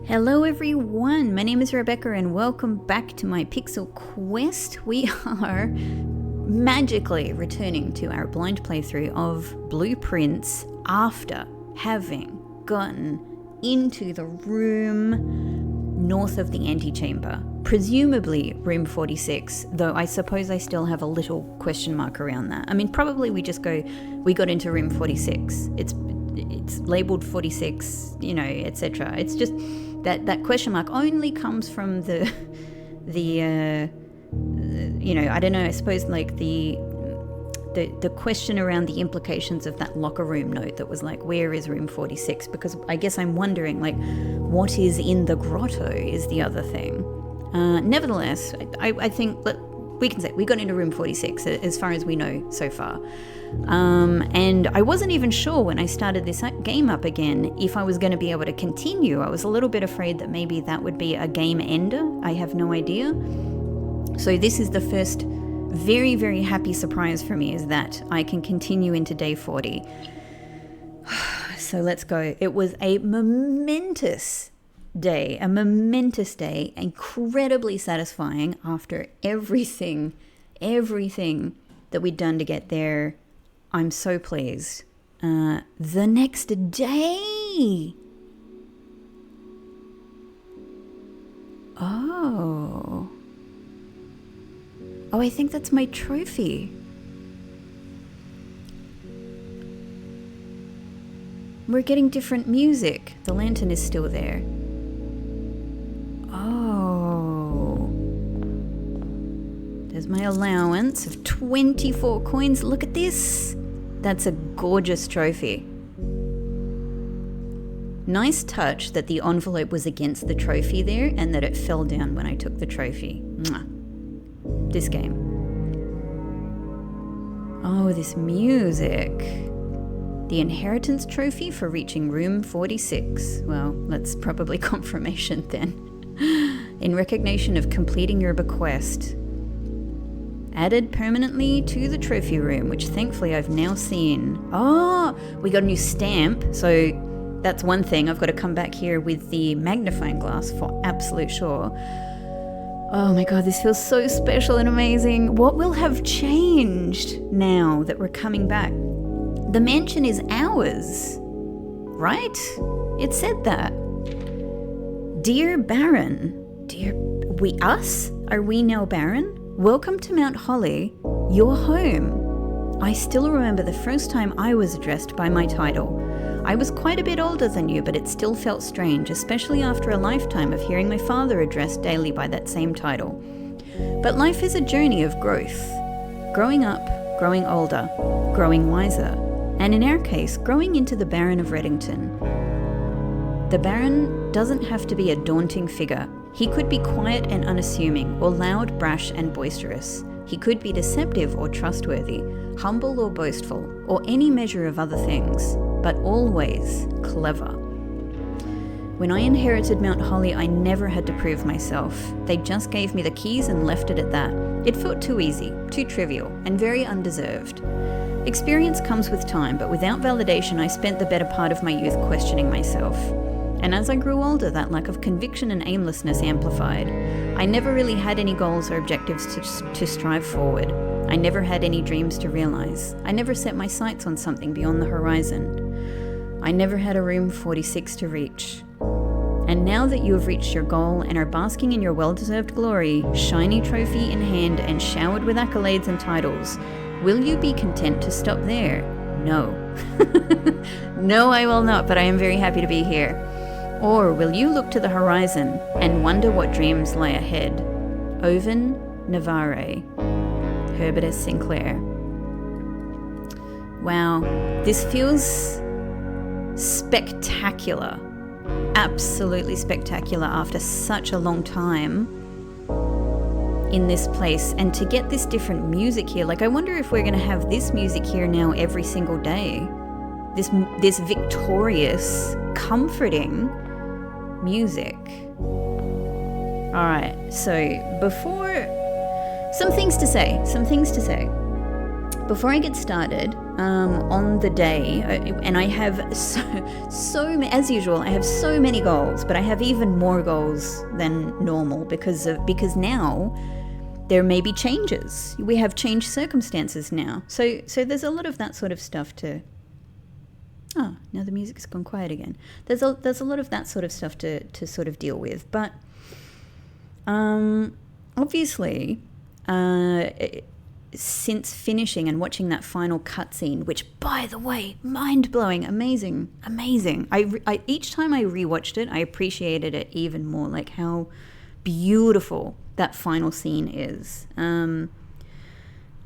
Hello everyone, my name is Rebecca and welcome back to my Pixel Quest. We are magically returning to our blind playthrough of Blueprints after having gotten into the room north of the antechamber. Presumably room 46, though I suppose I still have a little question mark around that. I mean, probably we got into room 46. It's labeled 46, etc. It's just that question mark only comes from the I don't know, I suppose like the question around the implications of that locker room note that was like, where is room 46? Because I guess I'm wondering, like, what is in the grotto is the other thing. Nevertheless, I think we can say we got into room 46 as far as we know so far. And I wasn't even sure when I started this game up again if I was going to be able to continue. I was a little bit afraid that maybe that would be a game ender. I have no idea. So this is the first very, very happy surprise for me, is that I can continue into day 40. So let's go. It was a momentous day, incredibly satisfying after everything that we'd done to get there. I'm so pleased. The next day. Oh, I think that's my trophy. We're getting different music. The lantern is still there. Oh. There's my allowance of 24 coins. Look at this. That's a gorgeous trophy. Nice touch that the envelope was against the trophy there and that it fell down when I took the trophy. Mwah. This game. Oh, this music. The inheritance trophy for reaching room 46. Well, that's probably confirmation then. In recognition of completing your bequest. Added permanently to the trophy room, which thankfully I've now seen. Oh, we got a new stamp. So that's one thing. I've got to come back here with the magnifying glass for absolute sure. Oh my God, this feels so special and amazing. What will have changed now that we're coming back? The mansion is ours, right? It said that. Dear Baron, us? Are we now Baron? Welcome to Mount Holly, your home. I still remember the first time I was addressed by my title. I was quite a bit older than you, but it still felt strange, especially after a lifetime of hearing my father addressed daily by that same title. But life is a journey of growth. Growing up, growing older, growing wiser, and in our case, growing into the Baron of Reddington. The Baron doesn't have to be a daunting figure. He could be quiet and unassuming, or loud, brash and boisterous. He could be deceptive or trustworthy, humble or boastful, or any measure of other things, but always clever. When I inherited Mount Holly, I never had to prove myself. They just gave me the keys and left it at that. It felt too easy, too trivial, and very undeserved. Experience comes with time, but without validation, I spent the better part of my youth questioning myself. And as I grew older, that lack of conviction and aimlessness amplified. I never really had any goals or objectives to strive forward. I never had any dreams to realize. I never set my sights on something beyond the horizon. I never had a room 46 to reach. And now that you have reached your goal and are basking in your well-deserved glory, shiny trophy in hand and showered with accolades and titles, will you be content to stop there? No. No, I will not, but I am very happy to be here. Or will you look to the horizon and wonder what dreams lie ahead? Oven Navarre, Herbert S. Sinclair. Wow, this feels spectacular. Absolutely spectacular after such a long time in this place. And to get this different music here, like I wonder if we're going to have this music here now every single day. This victorious, comforting music. Alright, so some things to say. Before I get started, on the day, and I have as usual, I have so many goals, but I have even more goals than normal because now there may be changes. We have changed circumstances now. So there's a lot of that sort of stuff to... Oh, now the music's gone quiet again. There's a lot of that sort of stuff to sort of deal with. But obviously, since finishing and watching that final cutscene, which, by the way, mind-blowing, amazing. Each time I rewatched it, I appreciated it even more, like how beautiful that final scene is.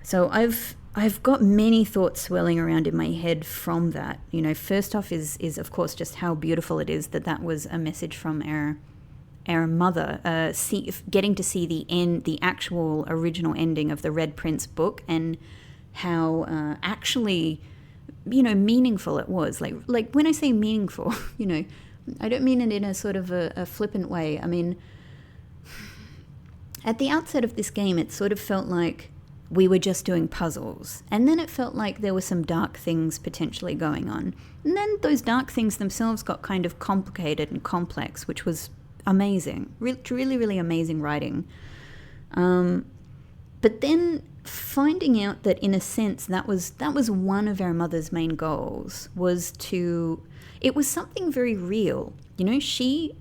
So I've got many thoughts swirling around in my head from that. You know, first off is of course just how beautiful it is that was a message from our mother. Getting to see the actual original ending of the Red Prince book, and how actually, you know, meaningful it was. Like when I say meaningful, you know, I don't mean it in a sort of a flippant way. I mean, at the outset of this game, it sort of felt like we were just doing puzzles. And then it felt like there were some dark things potentially going on. And then those dark things themselves got kind of complicated and complex, which was amazing. Really, really amazing writing. But then finding out that, in a sense, that was one of our mother's main goals, it was something very real. You know, she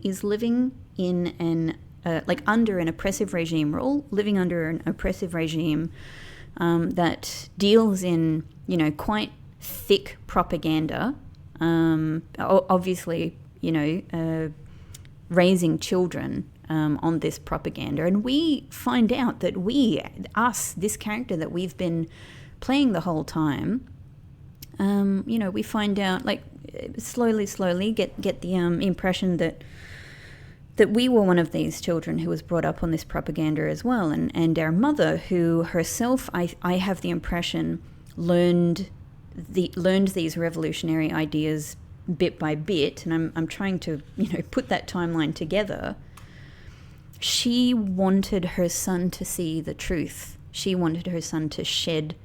is living in under an oppressive regime. We're all living under an oppressive regime that deals in, you know, quite thick propaganda. Obviously, you know, raising children on this propaganda. And we find out that this character that we've been playing the whole time, you know, we find out, like, slowly get the impression that we were one of these children who was brought up on this propaganda as well. And our mother, who herself, I have the impression, learned these revolutionary ideas bit by bit, and I'm trying to, you know, put that timeline together. She wanted her son to see the truth. She wanted her son to shed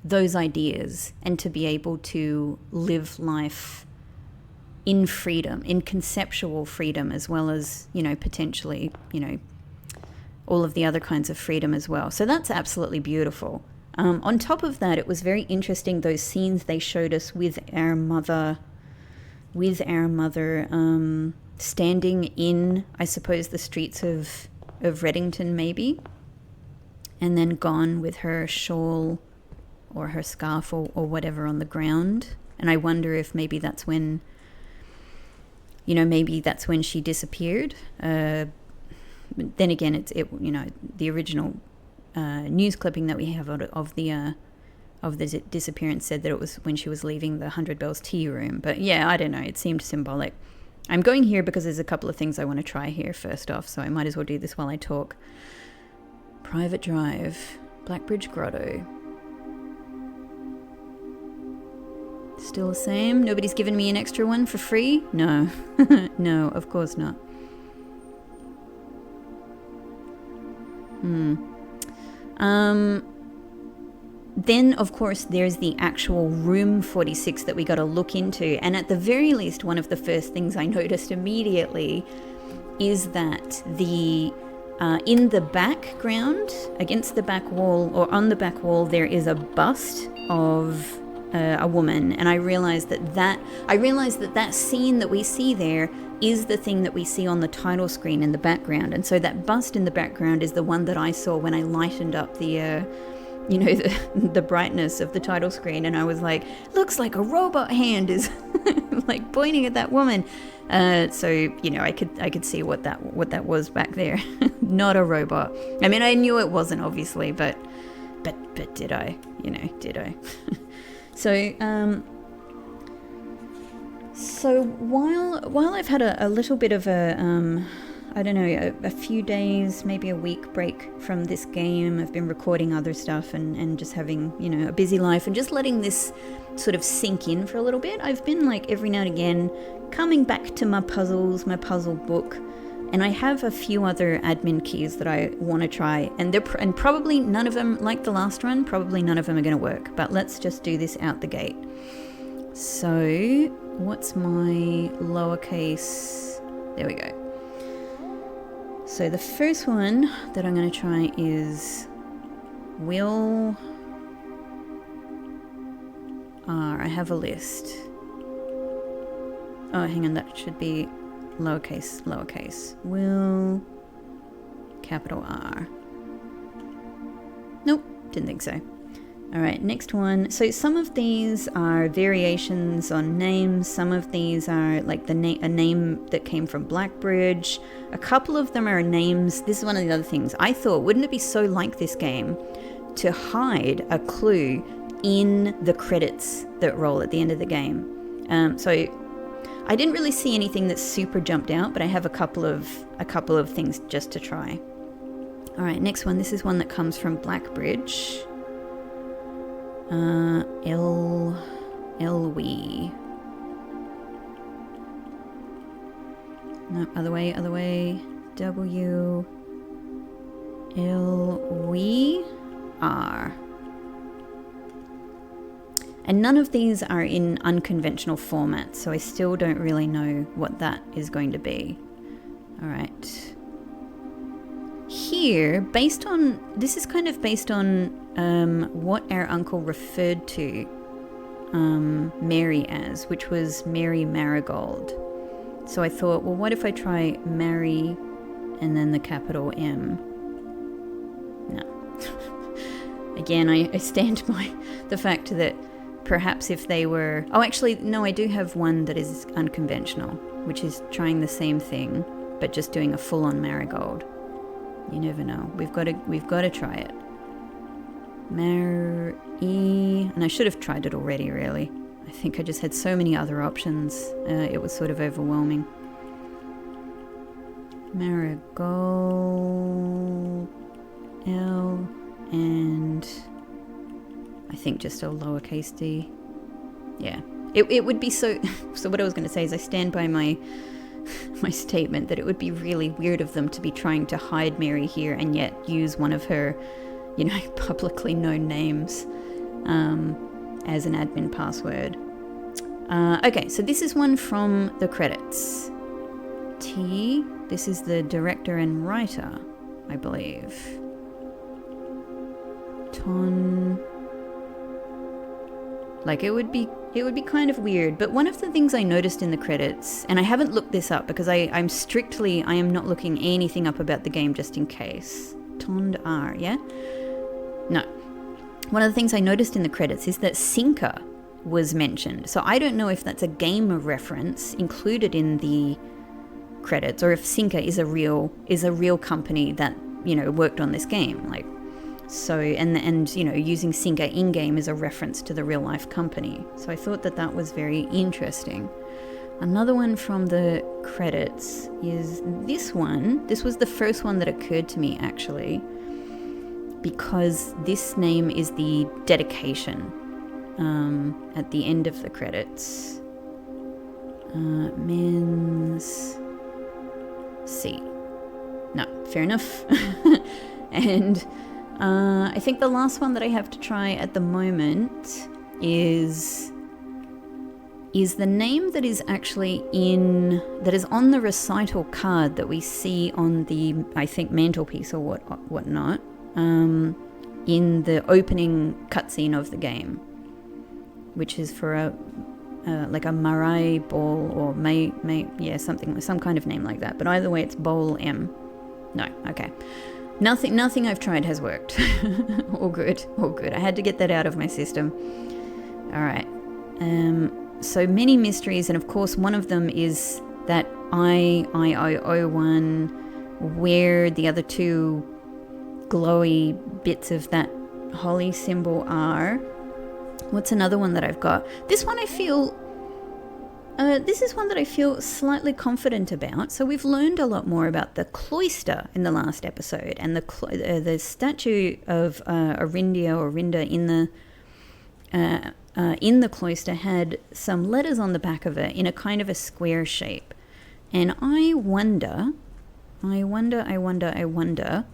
those ideas and to be able to live life in freedom, in conceptual freedom, as well as, you know, potentially, you know, all of the other kinds of freedom as well. So that's absolutely beautiful. On top of that, it was very interesting, those scenes they showed us with our mother standing in, I suppose, the streets of Reddington maybe, and then gone with her shawl or her scarf or whatever on the ground. And I wonder if maybe that's when, you know, maybe that's when she disappeared. Then again, it you know, the original news clipping that we have of the disappearance said that it was when she was leaving the 100 Bells tea room. But yeah, I don't know, it seemed symbolic. I'm going here because there's a couple of things I want to try here first off, so I might as well do this while I talk. Private drive, Blackbridge Grotto. Still the same? Nobody's given me an extra one for free? No. No, of course not. Then, of course, there's the actual room 46 that we got to look into. And at the very least, one of the first things I noticed immediately is that in the background, against the back wall, or on the back wall, there is a bust of a woman. And I realized that scene that we see there is the thing that we see on the title screen in the background. And so that bust in the background is the one that I saw when I lightened up the the brightness of the title screen, and I was like, looks like a robot hand is like pointing at that woman. So, you know, I could see what that was back there. Not a robot. I mean, I knew it wasn't, obviously, but did I? You know, did I? So while I've had a little bit of a few days, maybe a week break from this game, I've been recording other stuff and just having, you know, a busy life and just letting this sort of sink in for a little bit. I've been, like, every now and again coming back to my puzzles, my puzzle book, And I have a few other admin keys that I want to try, and and probably none of them, like the last one, probably none of them are going to work. But let's just do this out the gate. So, what's my lowercase? There we go. So the first one that I'm going to try is Will R. I have a list. Oh, hang on, that should be lowercase. Will capital R. Nope, didn't think so. All right, next one. So some of these are variations on names. Some of these are like a name that came from Blackbridge. A couple of them are names. This is one of the other things. I thought, wouldn't it be so like this game to hide a clue in the credits that roll at the end of the game? So I didn't really see anything that super jumped out, but I have a couple of things just to try. All right, next one. This is one that comes from Blackbridge. Elwee. No, other way. W. Elwee R. And none of these are in unconventional formats, so I still don't really know what that is going to be. All right. Here, this is kind of based on what our uncle referred to Mary as, which was Mary Marigold. So I thought, well, what if I try Mary and then the capital M? No. Again, I stand by the fact that perhaps if they were... Oh, actually, no, I do have one that is unconventional, which is trying the same thing, but just doing a full-on marigold. You never know. We've got to try it. Mary... And I should have tried it already, really. I think I just had so many other options. It was sort of overwhelming. Marigold... L... and... I think just a lowercase d. Yeah. It would be so... So what I was going to say is I stand by my statement that it would be really weird of them to be trying to hide Mary here and yet use one of her, publicly known names as an admin password. Okay, so this is one from the credits. T. This is the director and writer, I believe. Ton... Like, it would be kind of weird. But one of the things I noticed in the credits, and I haven't looked this up because I am not looking anything up about the game just in case. Tond R, yeah? No. One of the things I noticed in the credits is that Sinker was mentioned. So I don't know if that's a game reference included in the credits, or if Sinker is a real company that, worked on this game. Like, so, and using Sinker in-game is a reference to the real-life company. So I thought that was very interesting. Another one from the credits is this one. This was the first one that occurred to me, actually, because this name is the dedication at the end of the credits. Men's... C. No, fair enough. And... I think the last one that I have to try at the moment is the name that is actually that is on the recital card that we see on the, I think, mantelpiece or whatnot, in the opening cutscene of the game, which is for like a Marai Ball or some kind of name like that. But either way, it's Bowl M. No, okay. Nothing I've tried has worked. All good. I had to get that out of my system. All right. So many mysteries, and of course one of them is that IIO one, where the other two glowy bits of that holy symbol are. What's another one that I've got? This one I feel... this is one that I feel slightly confident about. So we've learned a lot more about the cloister in the last episode, and the statue of Orinda in the cloister had some letters on the back of it in a kind of a square shape. And I wonder I wonder.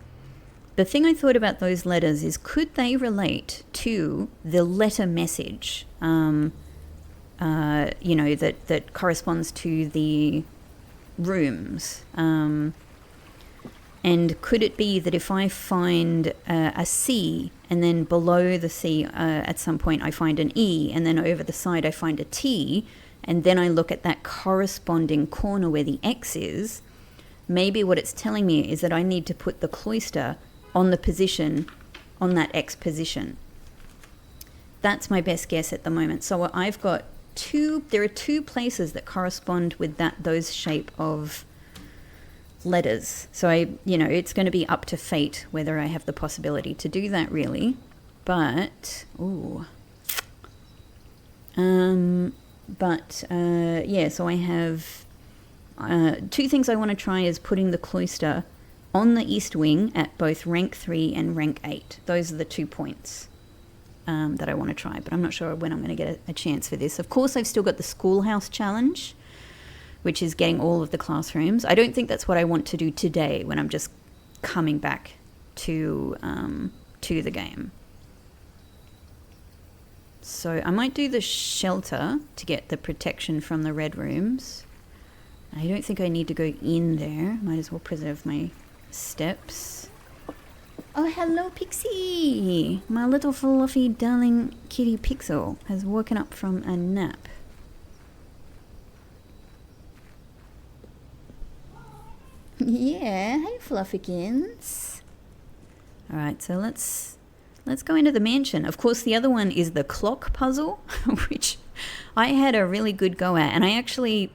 The thing I thought about those letters is, could they relate to the letter message, that corresponds to the rooms? And could it be that if I find a C, and then below the C at some point I find an E, and then over the side I find a T, and then I look at that corresponding corner where the X is, maybe what it's telling me is that I need to put the cloister on the position, on that X position. That's my best guess at the moment. So I've got there are two places that correspond with those shape of letters. So it's going to be up to fate whether I have the possibility to do that, really. But so I have two things I want to try is putting the cloister on the east wing at both rank 3 and rank 8. Those are the 2 points that I want to try, but I'm not sure when I'm going to get a chance for this. Of course, I've still got the schoolhouse challenge, which is getting all of the classrooms. I don't think that's what I want to do today when I'm just coming back to the game. So I might do the shelter to get the protection from the red rooms. I don't think I need to go in there. Might as well preserve my steps. Oh, hello, Pixie! My little fluffy darling kitty Pixel has woken up from a nap. Yeah, hey Fluffykins. Alright, so let's go into the mansion. Of course, the other one is the clock puzzle, which I had a really good go at, and I actually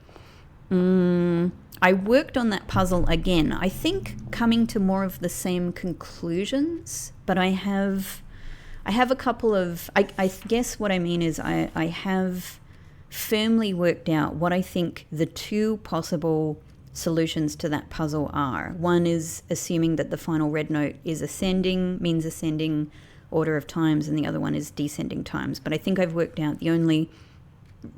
I worked on that puzzle again. I think coming to more of the same conclusions, but I have a couple of, I guess what I mean is I have firmly worked out what I think the two possible solutions to that puzzle are. One is assuming that the final red note is means ascending order of times, and the other one is descending times. But I think I've worked out the only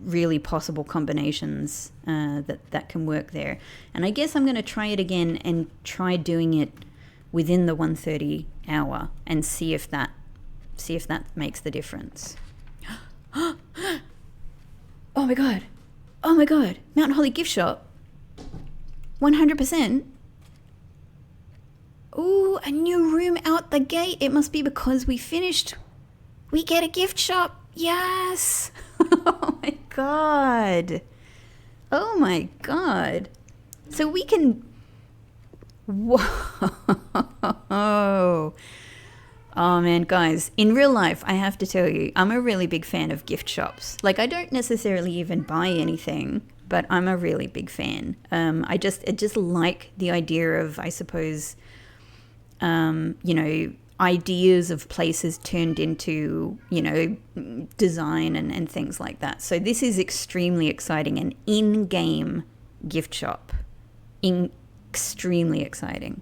really possible combinations that can work there. And I guess I'm going to try it again and try doing it within the 1:30 hour and see if that makes the difference. Oh my god. Mountain Holly gift shop. 100%. Ooh, a new room out the gate. It must be because we finished. We get a gift shop. Yes. Oh my god. So we can. Whoa. Oh man, guys, in real life, I have to tell you, I'm a really big fan of gift shops. Like, I don't necessarily even buy anything, but I'm a really big fan. I just like the idea of, I suppose, ideas of places turned into, design and things like that. So this is extremely exciting, an in-game gift shop. Extremely exciting.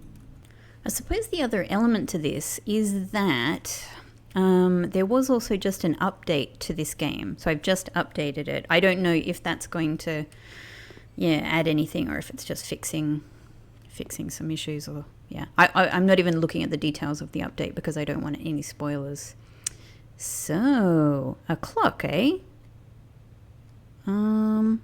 I suppose the other element to this is that there was also just an update to this game. So I've just updated it. I don't know if that's going to add anything or if it's just fixing some issues or I'm not even looking at the details of the update because I don't want any spoilers. So, a clock, eh? The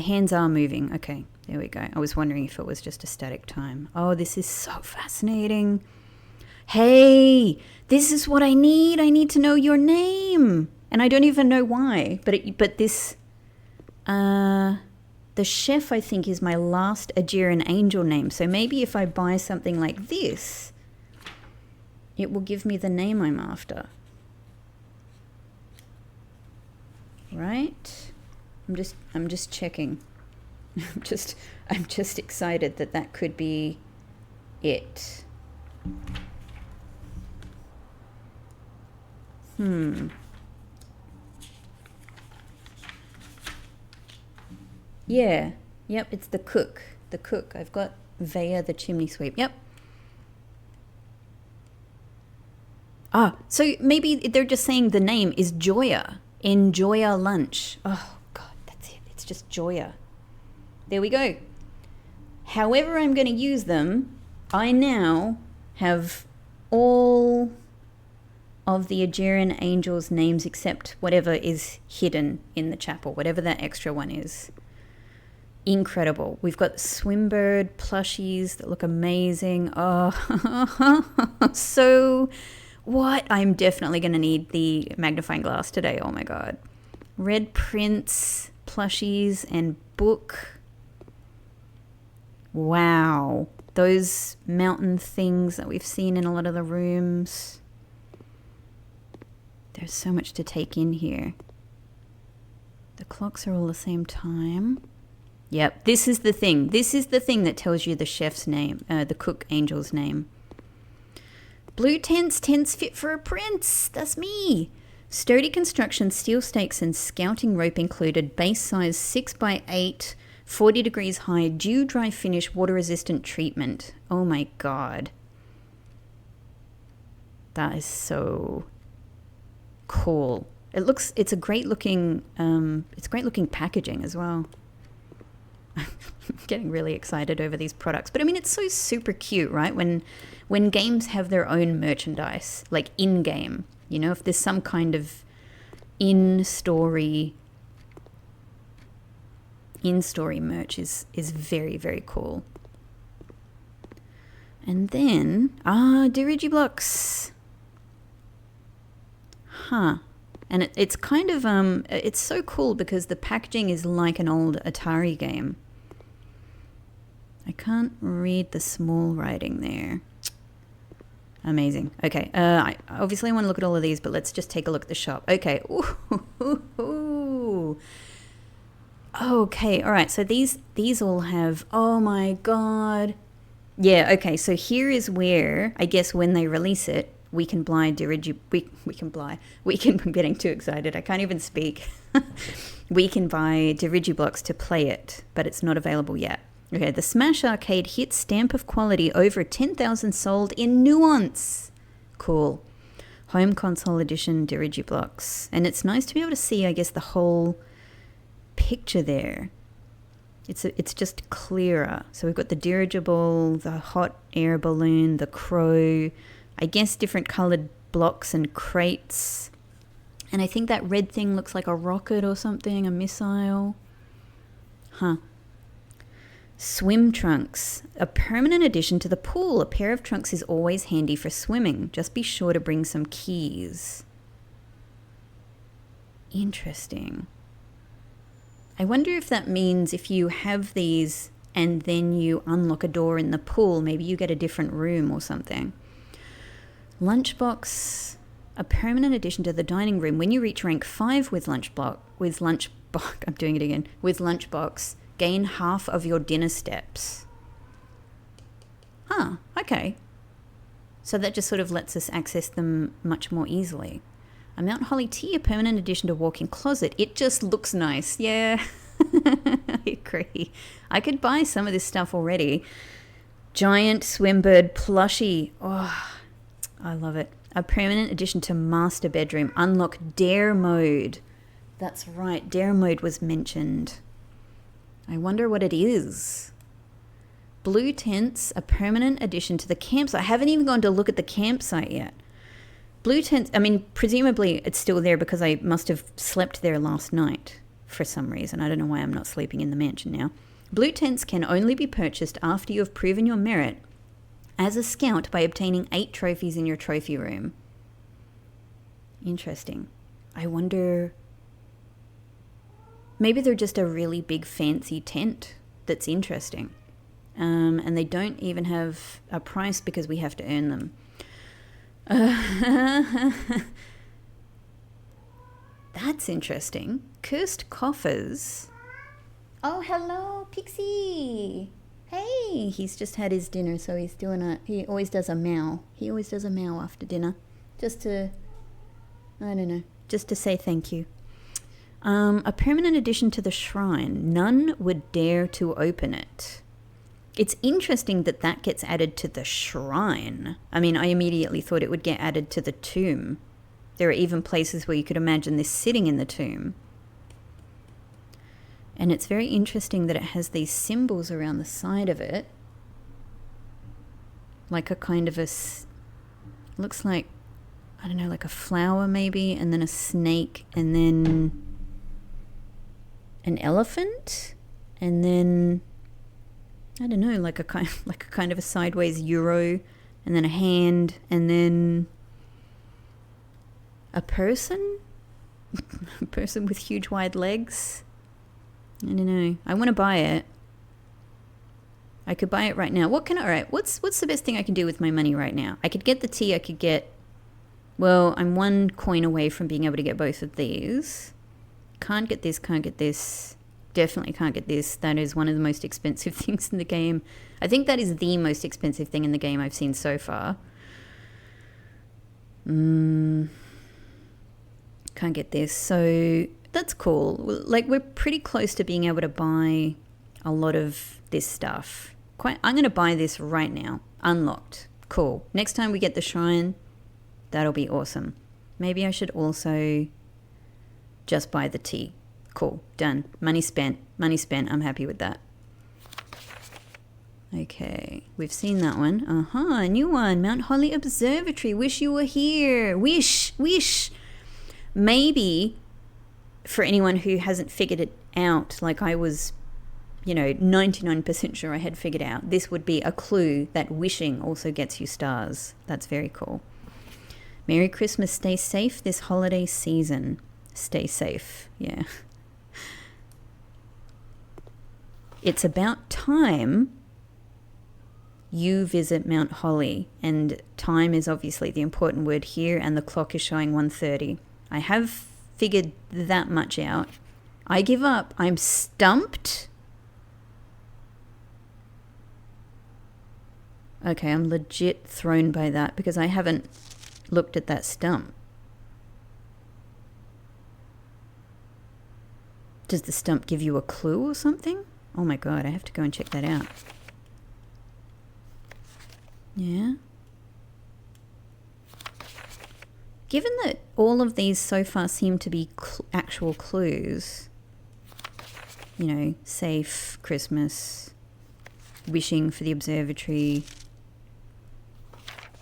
hands are moving. Okay, there we go. I was wondering if it was just a static time. Oh, this is so fascinating. Hey, this is what I need. I need to know your name. And I don't even know why, but this the chef, I think, is my last Aegean angel name. So maybe if I buy something like this, it will give me the name I'm after. Right? I'm just checking. I'm just excited that could be it. Yeah. Yep, it's the cook. The cook. I've got Vaya the chimney sweep. Yep. Ah, so maybe they're just saying the name is Joya. Enjoy our lunch. Oh, God, that's it. It's just Joya. there we go. However I'm going to use them, I now have all of the Aegirian angels' names except whatever is hidden in the chapel, whatever that extra one is. Incredible. We've got Swimbird plushies that look amazing. Oh, so what? I'm definitely going to need the magnifying glass today. Oh my God. Red Prince plushies and book. Wow. Those mountain things that we've seen in a lot of the rooms. There's so much to take in here. The clocks are all the same time. Yep, this is the thing. This is the thing that tells you the chef's name, the cook angel's name. Blue tents fit for a prince. That's me. Sturdy construction, steel stakes and scouting rope included. Base size 6x8, 40 degrees high, dew dry finish, water resistant treatment. Oh my God. That is so cool. It's a great looking, packaging as well. I'm getting really excited over these products. But I mean, it's so super cute, right? When games have their own merchandise, like in-game, you know, if there's some kind of in-story merch is very, very cool. And then, Dirigiblocks. Huh. And it's kind of, it's so cool because the packaging is like an old Atari game. I can't read the small writing there. Amazing. Okay, I obviously want to look at all of these, but let's just take a look at the shop. Okay. Ooh. Okay, all right. So these all have, oh my God. Yeah, okay. So here is where, I guess when they release it, we can buy I'm getting too excited. I can't even speak. We can buy Dirigiblocks to play it, but it's not available yet. Okay, the Smash Arcade hit stamp of quality, over 10,000 sold in Nuance. Cool. Home console edition Dirigiblocks. And it's nice to be able to see, I guess, the whole picture there. It's just clearer. So we've got the dirigible, the hot air balloon, the crow, I guess different coloured blocks and crates. And I think that red thing looks like a rocket or something, a missile. Huh. Swim trunks. A permanent addition to the pool. A pair of trunks is always handy for swimming. Just be sure to bring some keys. Interesting. I wonder if that means if you have these and then you unlock a door in the pool, maybe you get a different room or something. Lunchbox, a permanent addition to the dining room. When you reach rank 5 with Lunchbox, gain half of your dinner steps. Huh, okay. So that just sort of lets us access them much more easily. A Mount Holly tea, a permanent addition to walk-in closet. It just looks nice. Yeah, I agree. I could buy some of this stuff already. Giant Swimbird plushie. Oh, I love it. A permanent addition to master bedroom. Unlock dare mode. That's right, dare mode was mentioned. I wonder what it is. Blue tents, a permanent addition to the campsite. I haven't even gone to look at the campsite yet. Blue tents, I mean, presumably it's still there because I must have slept there last night for some reason. I don't know why I'm not sleeping in the mansion now. Blue tents can only be purchased after you have proven your merit as a scout by obtaining 8 trophies in your trophy room. Interesting. I wonder, maybe they're just a really big fancy tent that's interesting. And they don't even have a price because we have to earn them. That's interesting. Cursed coffers. Oh, hello, Pixie. Hey, he's just had his dinner, so he always does a meow. He always does a meow after dinner. Just to say thank you. A permanent addition to the shrine. None would dare to open it. It's interesting that that gets added to the shrine. I mean, I immediately thought it would get added to the tomb. There are even places where you could imagine this sitting in the tomb. And it's very interesting that it has these symbols around the side of it. Like a kind of looks like, I don't know, like a flower maybe, and then a snake, and then an elephant, and then, I don't know, like a kind of a sideways euro, and then a hand, and then a person? A person with huge wide legs? I don't know. I want to buy it. I could buy it right now. Alright, what's the best thing I can do with my money right now? I could get the tea, I could get, well, I'm 1 coin away from being able to get both of these. Can't get this, can't get this. Definitely can't get this. That is one of the most expensive things in the game. I think that is the most expensive thing in the game I've seen so far. Can't get this. So that's cool. Like, we're pretty close to being able to buy a lot of this stuff. I'm going to buy this right now. Unlocked. Cool. Next time we get the shrine, that'll be awesome. Maybe I should also just buy the tea. Cool. Done. Money spent. Money spent. I'm happy with that. Okay. We've seen that one. A new one. Mount Holly Observatory. Wish you were here. Wish. Maybe for anyone who hasn't figured it out, like I was, 99% sure I had figured out, this would be a clue that wishing also gets you stars. That's very cool. Merry Christmas. Stay safe this holiday season. Stay safe. Yeah. It's about time you visit Mount Holly, and time is obviously the important word here, and the clock is showing 1:30. I have figured that much out. I give up. I'm stumped. Okay, I'm legit thrown by that because I haven't looked at that stump. Does the stump give you a clue or something? Oh my god, I have to go and check that out. Yeah. Given that all of these so far seem to be actual clues, safe, Christmas, wishing for the observatory,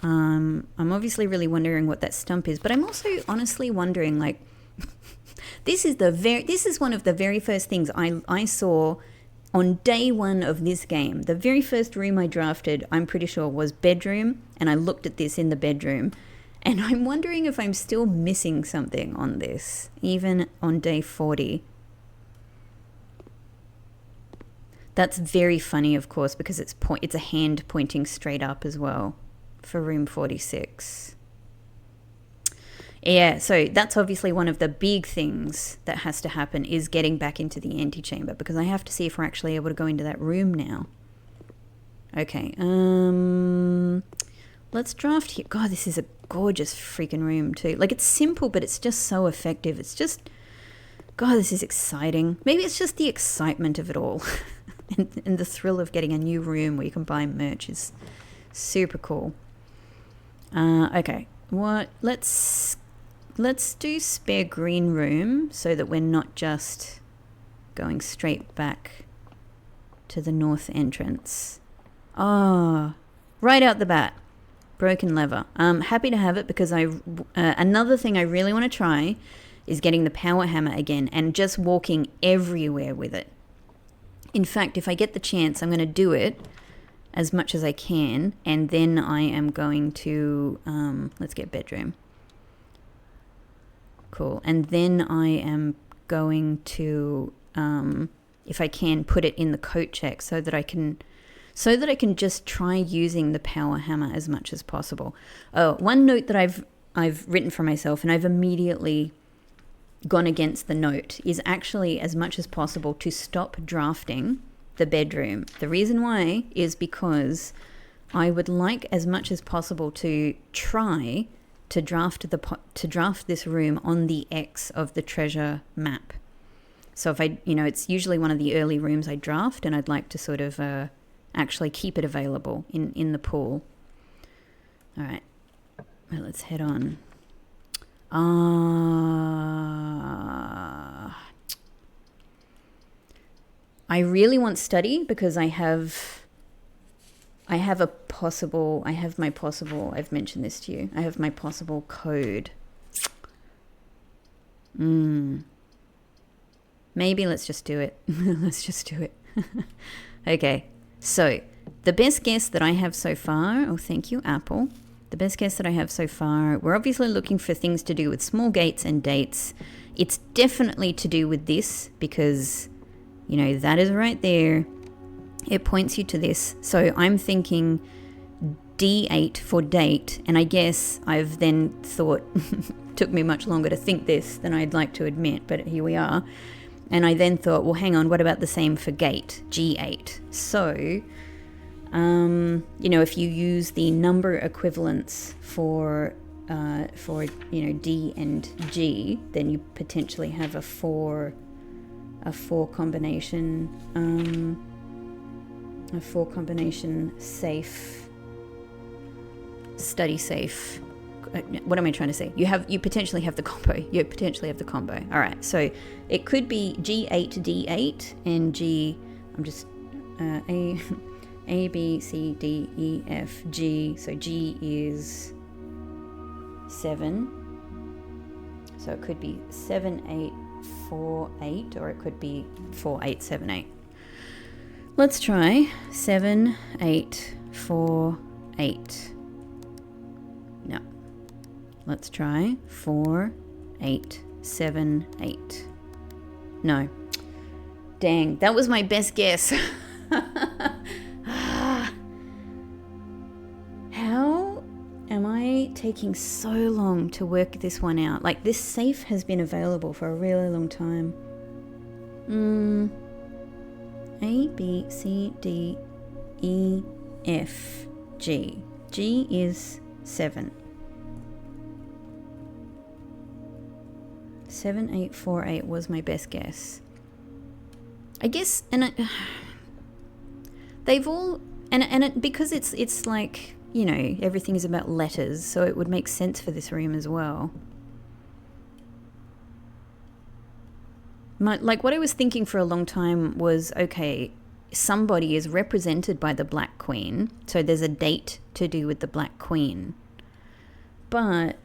I'm obviously really wondering what that stump is, but I'm also honestly wondering, like, this is one of the very first things I saw on day one of this game. The very first room I drafted, I'm pretty sure, was bedroom, and I looked at this in the bedroom, and I'm wondering if I'm still missing something on this, even on day 40. That's very funny, of course, because it's a hand pointing straight up as well for room 46. Yeah, so that's obviously one of the big things that has to happen, is getting back into the antechamber, because I have to see if we're actually able to go into that room now. Okay, let's draft here. God, this is a gorgeous freaking room too. Like, it's simple, but it's just so effective. It's just, God, this is exciting. Maybe it's just the excitement of it all. and the thrill of getting a new room where you can buy merch is super cool. Okay, let's do spare green room so that we're not just going straight back to the north entrance. Oh, right out the bat. Broken lever. I'm happy to have it because another thing I really want to try is getting the power hammer again and just walking everywhere with it. In fact, if I get the chance, I'm going to do it as much as I can, and then I am going to, let's get bedroom. Cool. And then I am going to, if I can, put it in the coat check so that I can just try using the power hammer as much as possible. Oh, one note that I've written for myself, and I've immediately gone against the note, is actually as much as possible to stop drafting the bedroom. The reason why is because I would like as much as possible to try to draft this room on the X of the treasure map. So if it's usually one of the early rooms I draft, and I'd like to sort of actually keep it available in the pool. All right, well, let's head on. I really want study because I have my possible, I've mentioned this to you. I have my possible code. Maybe let's just do it. Let's just do it. Okay. So the best guess that I have so far, oh, thank you, Apple. The best guess that I have so far, we're obviously looking for things to do with small gates and dates. It's definitely to do with this because, you know, that is right there. It points you to this. So I'm thinking D8 for date. And I guess I've then thought, took me much longer to think this than I'd like to admit, but here we are. And I then thought, well, hang on, what about the same for gate, G8? So, you know, if you use the number equivalents for D and G, then you potentially have a four combination safe, study safe. What am I trying to say? You potentially have the combo. All right, so it could be G8 D8 and G. I'm just A B C D E F G. So G is 7. So it could be 7 8 4 8, or it could be 4 8 7 8. Let's try 7 8 4 8. No. Let's try 4 8 7 8. No. Dang, that was my best guess. How am I taking so long to work this one out? Like, this safe has been available for a really long time. A, B, C, D, E, F, G. G is 7. 7 8 4 8 was my best guess. I guess, and they've all, because it's like, you know, everything is about letters, so it would make sense for this room as well. Like, what I was thinking for a long time was, okay, somebody is represented by the Black Queen, so there's a date to do with the Black Queen. But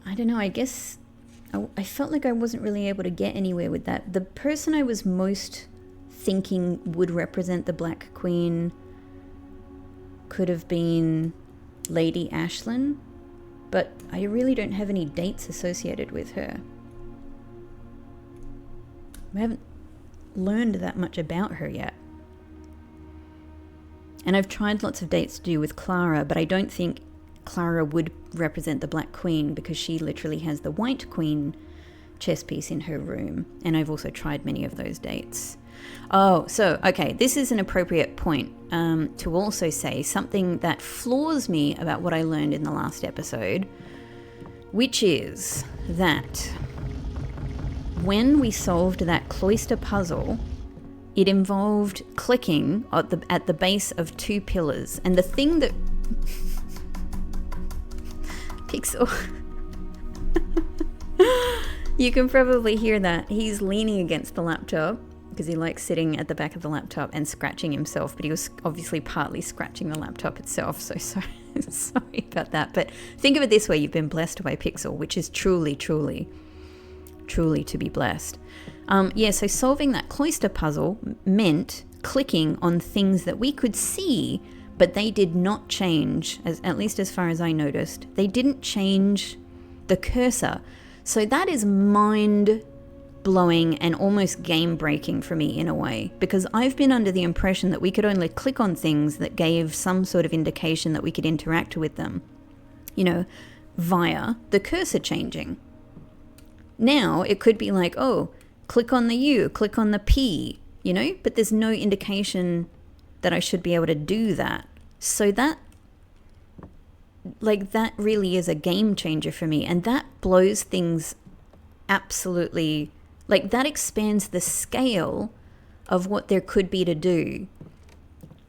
I don't know, I guess I felt like I wasn't really able to get anywhere with that. The person I was most thinking would represent the Black Queen could have been Lady Ashlyn, but I really don't have any dates associated with her. I haven't learned that much about her yet. And I've tried lots of dates to do with Clara, but I don't think Clara would represent the Black Queen because she literally has the White Queen chess piece in her room. And I've also tried many of those dates. Oh, so, okay, this is an appropriate point to also say something that floors me about what I learned in the last episode, which is that when we solved that cloister puzzle, it involved clicking at the base of 2 pillars. And the thing that... Pixel... You can probably hear that. He's leaning against the laptop because he likes sitting at the back of the laptop and scratching himself, but he was obviously partly scratching the laptop itself, so sorry about that. But think of it this way, you've been blessed by Pixel, which is truly to be blessed. So solving that cloister puzzle meant clicking on things that we could see, but they did not change, at least as far as I noticed. They didn't change the cursor. So that is mind-blowing and almost game-breaking for me in a way, because I've been under the impression that we could only click on things that gave some sort of indication that we could interact with them, you know, via the cursor changing. Now it could be like, oh, click on the U, click on the P, you know, but there's no indication that I should be able to do that. So that really is a game changer for me, and that blows things absolutely, like, that expands the scale of what there could be to do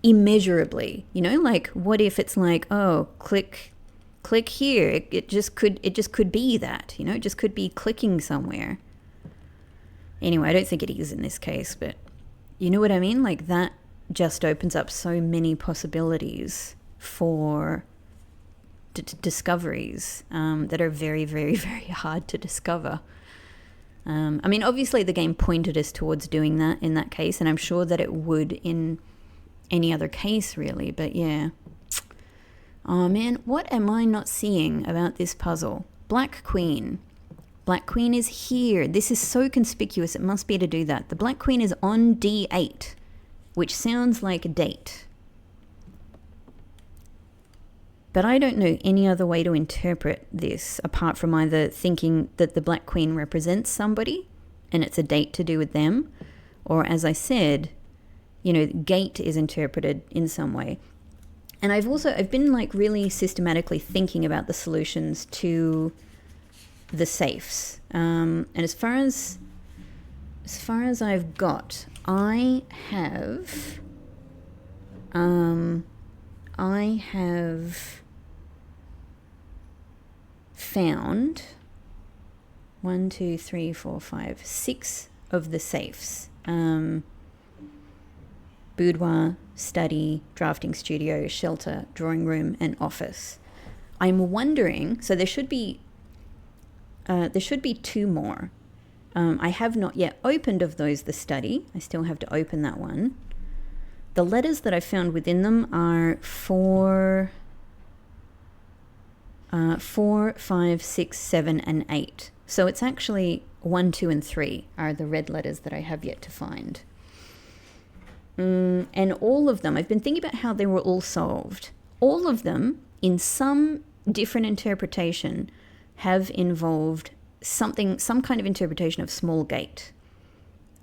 immeasurably, you know, like, what if it's like, oh, click here, it just could be that, you know, it just could be clicking somewhere. Anyway, I don't think it is in this case, but You know what I mean? Like that just opens up so many possibilities for discoveries that are very, very, very hard to discover. I mean, obviously the game pointed us towards doing that in that case, and I'm sure that it would in any other case, really. But yeah. Oh man, what am I not seeing about this puzzle? Black Queen. Black Queen is here. This is so conspicuous, it must be to do that. The Black Queen is on D8, which sounds like a date. But I don't know any other way to interpret this apart from either thinking that the Black Queen represents somebody and it's a date to do with them, or as I said, you know, gate is interpreted in some way. And I've been like really systematically thinking about the solutions to the safes. And as far as I've got, I have found 1, 2, 3, 4, 5, 6 of the safes. Boudoir, study, drafting studio, shelter, drawing room, and office. I'm wondering, so there should be 2 more. I have not yet opened of those the study. I still have to open that one. The letters that I found within them are 4, 5, 6, 7, and 8. So it's actually 1, 2, and 3 are the red letters that I have yet to find. And all of them, I've been thinking about how they were all solved. All of them, in some different interpretation, have involved some kind of interpretation of small gate.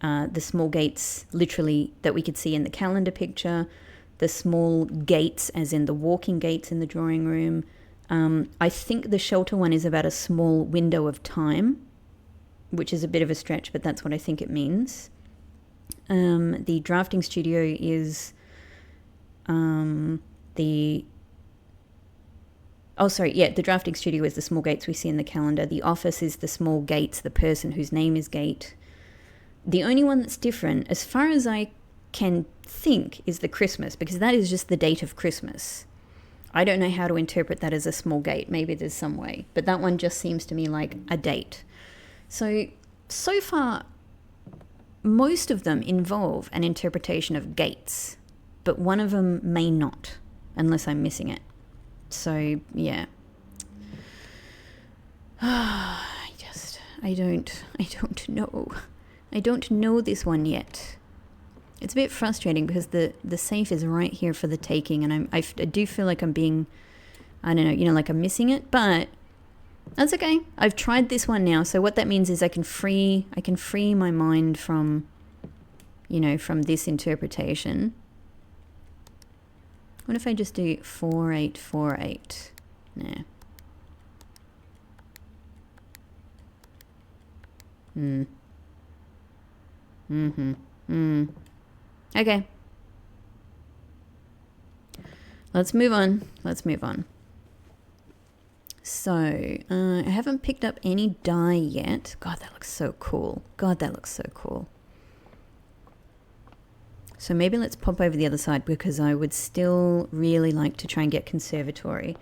The small gates, literally, that we could see in the calendar picture. The small gates, as in the walking gates in the drawing room. I think the shelter one is about a small window of time, which is a bit of a stretch, but that's what I think it means. The drafting studio is the drafting studio is the small gates we see in the calendar. The office is the small gates, the person whose name is Gate. The only one that's different, as far as I can think, is the Christmas, because that is just the date of Christmas. I don't know how to interpret that as a small gate. Maybe there's some way, but that one just seems to me like a date. So far, most of them involve an interpretation of gates, but one of them may not, unless I'm missing it. So, yeah. I don't know. I don't know this one yet. It's a bit frustrating because the safe is right here for the taking, and I do feel like I'm being, I don't know, like I'm missing it, but that's okay. I've tried this one now, so what that means is I can free my mind from, from this interpretation. What if I just do 4, 8, 4, 8? Nah. Okay. Let's move on. So, I haven't picked up any die yet. God, that looks so cool. So maybe let's pop over the other side because I would still really like to try and get conservatory.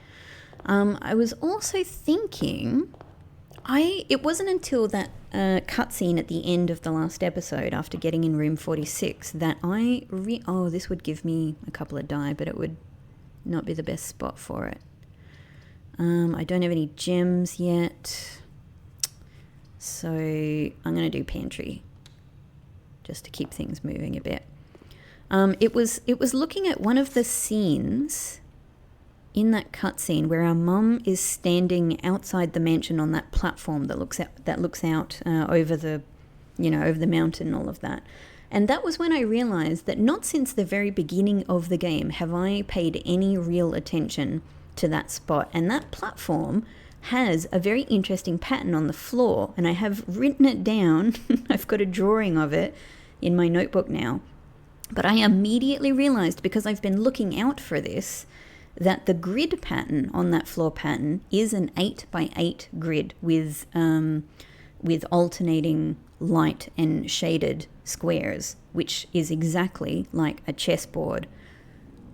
I was also thinking, it wasn't until that cutscene at the end of the last episode after getting in room 46 that this would give me a couple of die, but it would not be the best spot for it. I don't have any gems yet, so I'm going to do pantry just to keep things moving a bit. It was looking at one of the scenes in that cutscene where our mum is standing outside the mansion on that platform that looks out over the mountain and all of that. And that was when I realized that not since the very beginning of the game have I paid any real attention to that spot, and that platform has a very interesting pattern on the floor, and I have written it down. I've got a drawing of it in my notebook now, but I immediately realized, because I've been looking out for this, that the grid pattern on that floor pattern is an 8 by 8 grid with alternating light and shaded squares, which is exactly like a chessboard.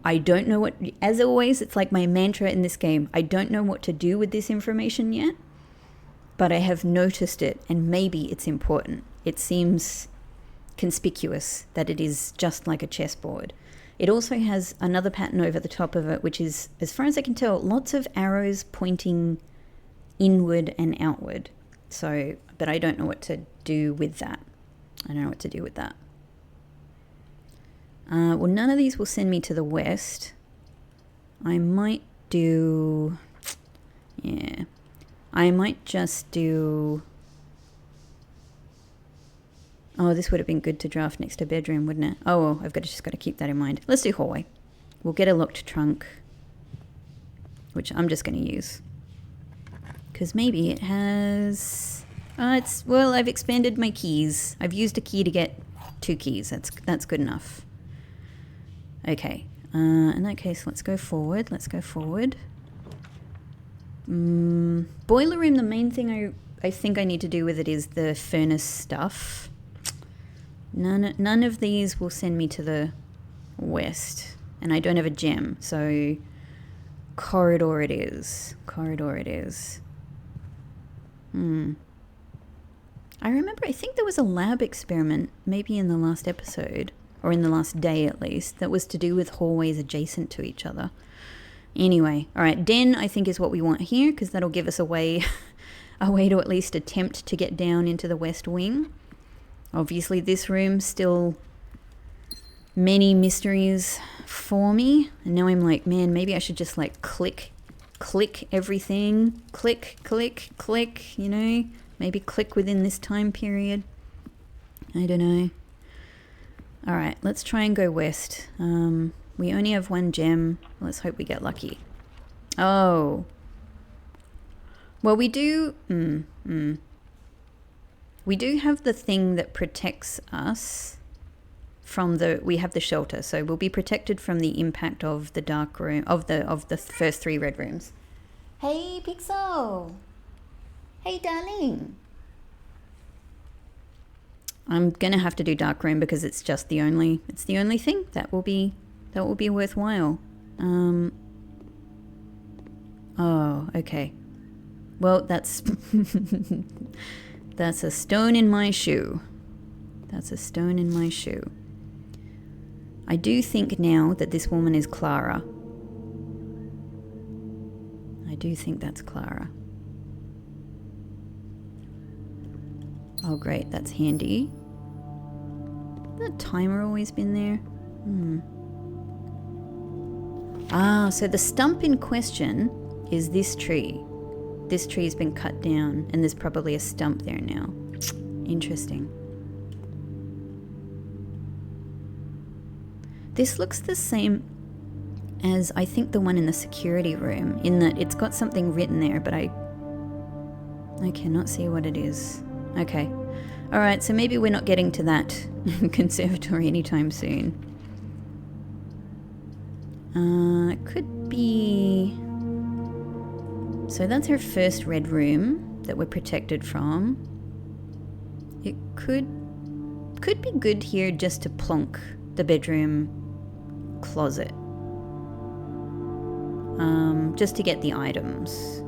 I don't know what, as always, it's like my mantra in this game. I don't know what to do with this information yet, but I have noticed it, and maybe it's important. It seems conspicuous that it is just like a chessboard. It also has another pattern over the top of it, which is, as far as I can tell, lots of arrows pointing inward and outward. So, but I don't know what to do with that. I don't know what to do with that. Well, none of these will send me to the west. I might do... Yeah. I might just do... Oh, this would have been good to draft next to bedroom, wouldn't it? Oh, well, I've just got to keep that in mind. Let's do hallway. We'll get a locked trunk, which I'm just going to use. Because maybe it has... well, I've expanded my keys. I've used a key to get 2 keys. That's good enough. Okay. In that case, let's go forward. Let's go forward. Boiler room, the main thing I think I need to do with it is the furnace stuff. None of these will send me to the west. And I don't have a gem, so corridor it is. Corridor it is. I remember, I think there was a lab experiment, maybe in the last episode, or in the last day at least, that was to do with hallways adjacent to each other. Anyway, alright, den I think is what we want here, because that'll give us a way to at least attempt to get down into the west wing. Obviously this room still many mysteries for me, and now I'm like, man, maybe I should just like click everything, click, you know, maybe click within this time period. I don't know. Alright, let's try and go west. We only have 1 gem. Let's hope we get lucky. Oh. Well, we do... We do have the thing that protects us from the... We have the shelter, so we'll be protected from the impact of the dark room... Of the first 3 red rooms. Hey, Pixel! Hey, darling! I'm gonna have to do dark room because it's just the only... It's the only thing that will be worthwhile. Oh, okay. Well, that's... That's a stone in my shoe. That's a stone in my shoe. I do think now that this woman is Clara. I do think that's Clara. Oh great, that's handy. That timer always been there? Ah, so the stump in question is this tree. This tree's been cut down, and there's probably a stump there now. Interesting. This looks the same as, I think, the one in the security room, in that it's got something written there, but I cannot see what it is. Okay. Alright, so maybe we're not getting to that conservatory anytime soon. It could be... So that's her first red room that we're protected from. It could be good here just to plonk the bedroom closet. Just to get the items.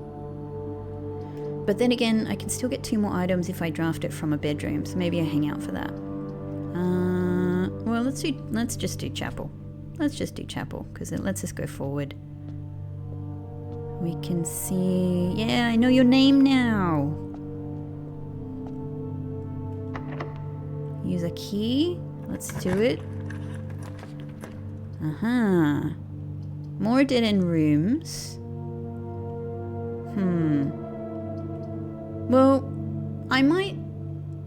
But then again, I can still get 2 more items if I draft it from a bedroom, so maybe I hang out for that. Well, let's just do chapel. Let's just do chapel, because it lets us go forward. We can see... Yeah, I know your name now! Use a key. Let's do it. More dead-end rooms. Well, I might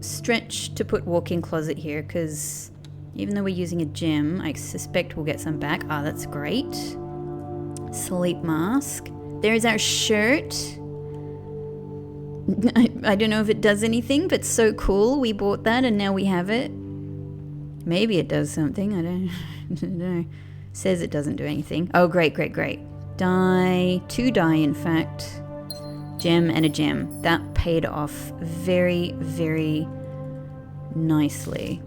stretch to put walk-in closet here, because even though we're using a gem, I suspect we'll get some back. Ah, that's great. Sleep mask. There's our shirt. I don't know if it does anything, but so cool. We bought that and now we have it. Maybe it does something. I don't know. Says it doesn't do anything. Oh, great. Die. 2 die, in fact. Gem and a gem. That paid off very, very nicely.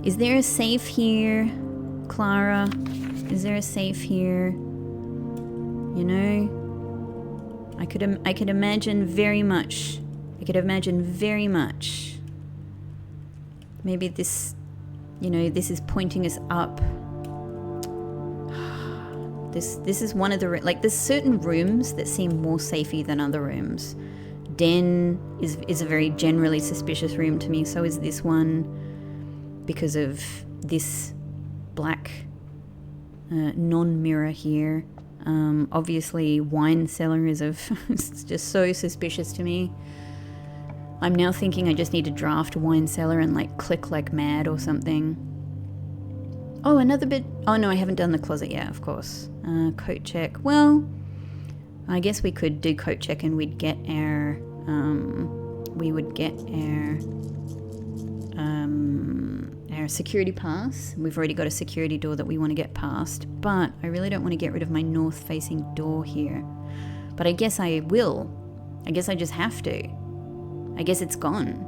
Is there a safe here, Clara? Is there a safe here? You know, I could imagine very much. I could imagine very much. Maybe this, you know, this is pointing us up. This is one of the, like, there's certain rooms that seem more safey than other rooms. Den is a very generally suspicious room to me. So is this one, because of this black non-mirror here. Obviously wine cellar is it's just so suspicious to me. I'm now thinking I just need to draft wine cellar and like click like mad or something. Oh, another bit. Oh no, I haven't done the closet yet, of course. Coat check. Well, I guess we could do coat check and we'd get our our security pass. We've already got a security door that we want to get past, but I really don't want to get rid of my north-facing door here. But I guess I will. I guess I just have to. I guess it's gone.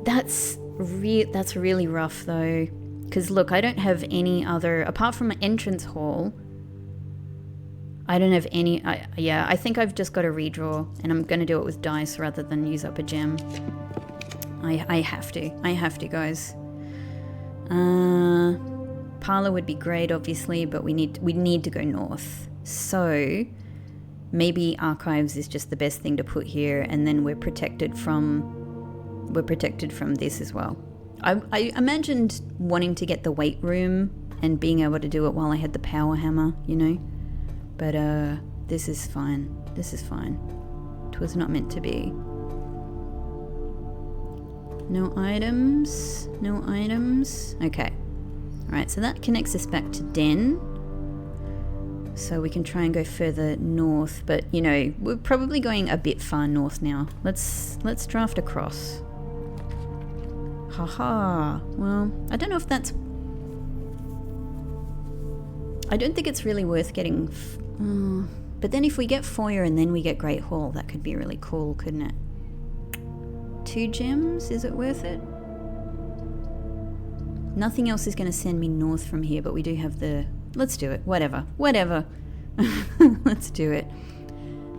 That's really rough though, because look, I don't have any other, apart from an entrance hall, I don't have any. I think I've just got to redraw, and I'm going to do it with dice rather than use up a gem. I have to, guys. Parlor would be great, obviously, but we need to go north. So maybe archives is just the best thing to put here, and then we're protected from this as well. I imagined wanting to get the weight room and being able to do it while I had the power hammer, you know. But this is fine. This is fine. It was not meant to be. No items. No items. Okay. Alright, so that connects us back to Den. So we can try and go further north, but you know, we're probably going a bit far north now. Let's draft across. Haha. Well, I don't know if that's... I don't think it's really worth getting... but then if we get foyer and then we get Great Hall, that could be really cool, couldn't it? 2 gems? Is it worth it? Nothing else is going to send me north from here, but we do have the... Let's do it. Whatever. Let's do it.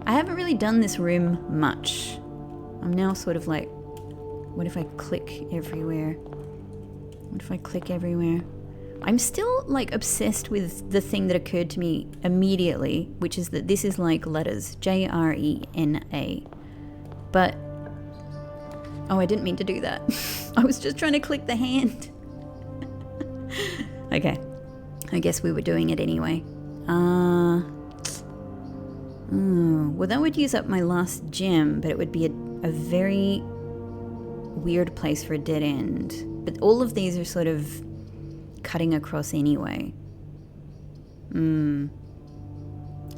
I haven't really done this room much. I'm now sort of like... What if I click everywhere? I'm still like obsessed with the thing that occurred to me immediately, which is that this is like letters. J-R-E-N-A. But... Oh, I didn't mean to do that. I was just trying to click the hand. Okay. I guess we were doing it anyway. Well, that would use up my last gem, but it would be a very weird place for a dead end. But all of these are sort of cutting across anyway.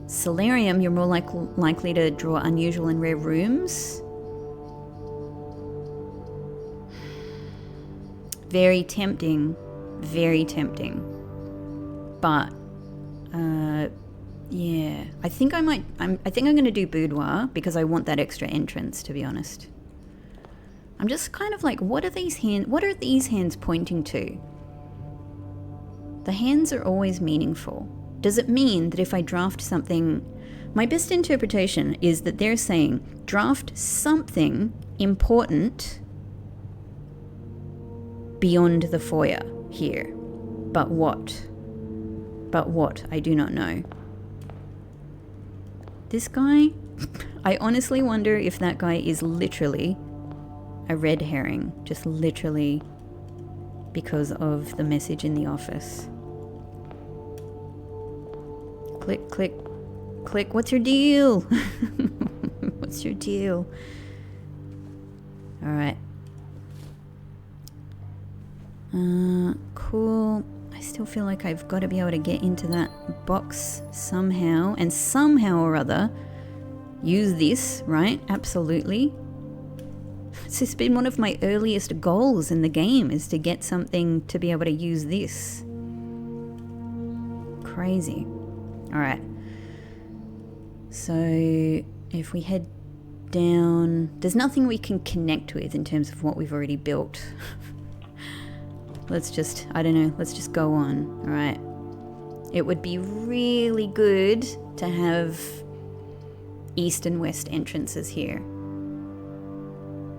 Solarium, you're more likely to draw unusual and rare rooms. Very tempting. But yeah, I think I'm going to do boudoir because I want that extra entrance, to be honest. I'm just kind of like, what are these hands pointing to? The hands are always meaningful. Does it mean that if I draft something... My best interpretation is that they're saying, draft something important beyond the foyer here. But what? I do not know. This guy? I honestly wonder if that guy is literally a red herring. Just literally because of the message in the office. Click, click, click. What's your deal? What's your deal? Alright. Cool. I still feel like I've got to be able to get into that box somehow, and somehow or other use this, right? Absolutely. It's just been one of my earliest goals in the game, is to get something to be able to use this. Crazy. Alright. So if we head down. There's nothing we can connect with in terms of what we've already built. Let's just, I don't know, let's just go on. All right. It would be really good to have east and west entrances here.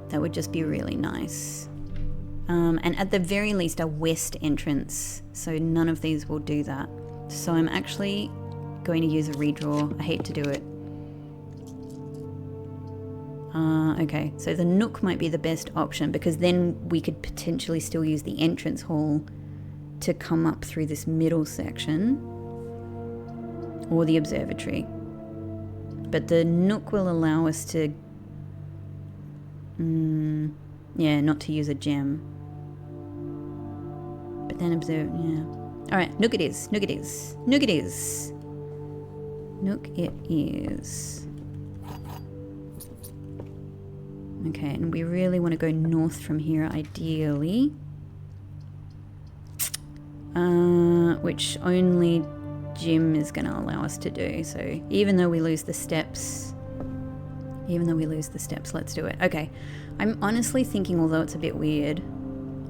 That would just be really nice. And at the very least, a west entrance. So none of these will do that. So I'm actually going to use a redraw. I hate to do it. Okay, so the nook might be the best option because then we could potentially still use the entrance hall to come up through this middle section, or the observatory. But the nook will allow us to, yeah, not to use a gem. But then observe, yeah. All right, nook it is, nook it is, nook it is. Nook it is. Okay, and we really want to go north from here, ideally. Which only Jim is going to allow us to do. So even though we lose the steps, let's do it. Okay, I'm honestly thinking, although it's a bit weird,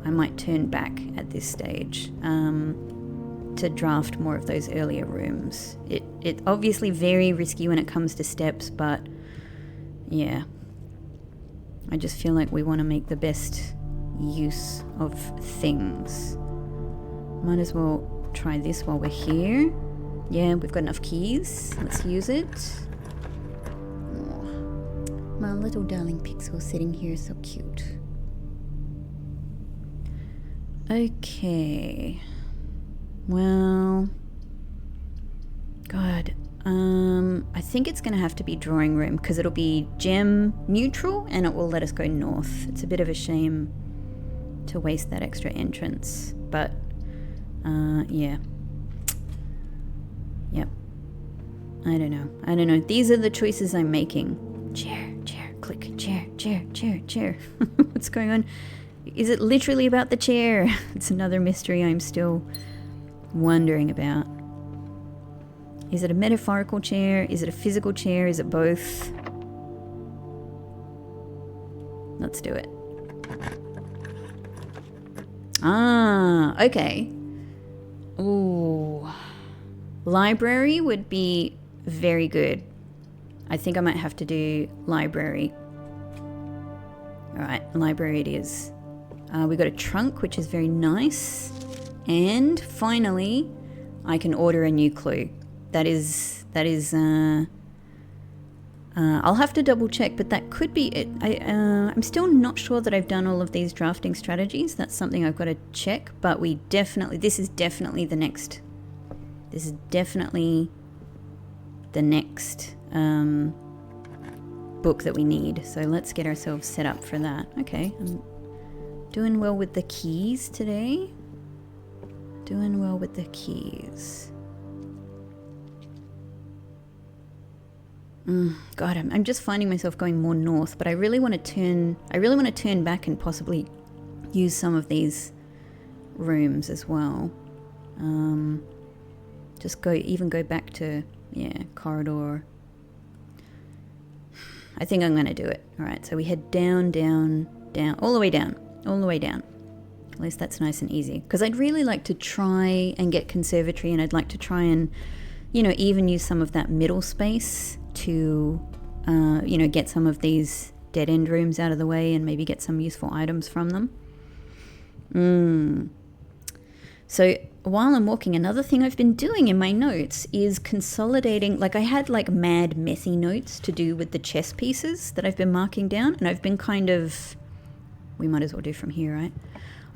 I might turn back at this stage to draft more of those earlier rooms. It's obviously very risky when it comes to steps, but yeah. I just feel like we want to make the best use of things. Might as well try this while we're here. Yeah, we've got enough keys. Let's use it. Oh, my little darling pixel sitting here, so cute. Okay. Well, God. I think it's going to have to be drawing room because it'll be gem neutral and it will let us go north. It's a bit of a shame to waste that extra entrance, but yeah. Yep. I don't know. These are the choices I'm making. Chair, click, chair. What's going on? Is it literally about the chair? It's another mystery I'm still wondering about. Is it a metaphorical chair? Is it a physical chair? Is it both? Let's do it. Ah, okay. Ooh. Library would be very good. I think I might have to do library. Alright, library it is. We got a trunk, which is very nice. And finally, I can order a new clue. That is I'll have to double check, but that could be it. I'm still not sure that I've done all of these drafting strategies. That's something I've got to check, but this is definitely the next book that we need. So let's get ourselves set up for that. Okay, I'm doing well with the keys today. Doing well with the keys. God, I'm just finding myself going more north, but I really want to turn back and possibly use some of these rooms as well. Just go back to, yeah, corridor. I think I'm going to do it. All right, so we head down, all the way down. At least that's nice and easy. Because I'd really like to try and get conservatory, and I'd like to try and, even use some of that middle space to, get some of these dead-end rooms out of the way and maybe get some useful items from them. So while I'm walking, another thing I've been doing in my notes is consolidating. Like I had mad messy notes to do with the chess pieces that I've been marking down, and I've been we might as well do from here, right?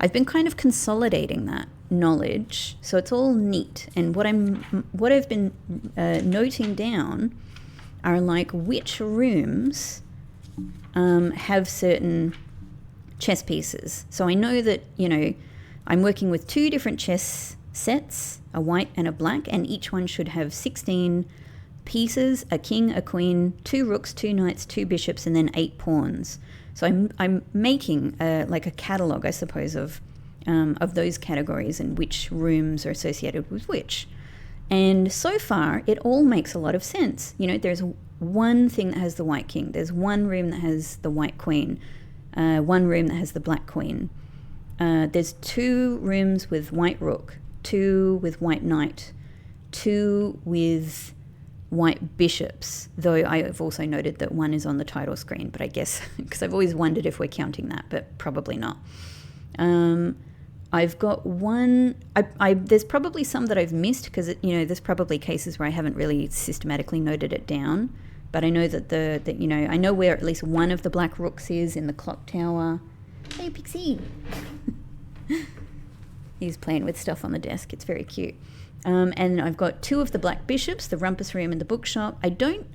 I've been kind of consolidating that knowledge, so it's all neat. And what I've been noting down are which rooms have certain chess pieces. So I know that, I'm working with 2 different chess sets, a white and a black, and each one should have 16 pieces, a king, a queen, 2 rooks, 2 knights, 2 bishops, and then 8 pawns. So I'm making a catalogue, I suppose, of those categories and which rooms are associated with which. And so far, it all makes a lot of sense. You know, there's one thing that has the white king. There's one room that has the white queen. One room that has the black queen. There's 2 rooms with white rook, 2 with white knight, 2 with white bishops, though I have also noted that 1 is on the title screen, but I guess, because I've always wondered if we're counting that, but probably not. I've got 1, there's probably some that I've missed, because, you know, there's probably cases where I haven't really systematically noted it down, but I know that you know, I know where at least 1 of the black rooks is in the clock tower. Hey, Pixie! He's playing with stuff on the desk. It's very cute. And I've got 2 of the black bishops, the rumpus room and the bookshop. I don't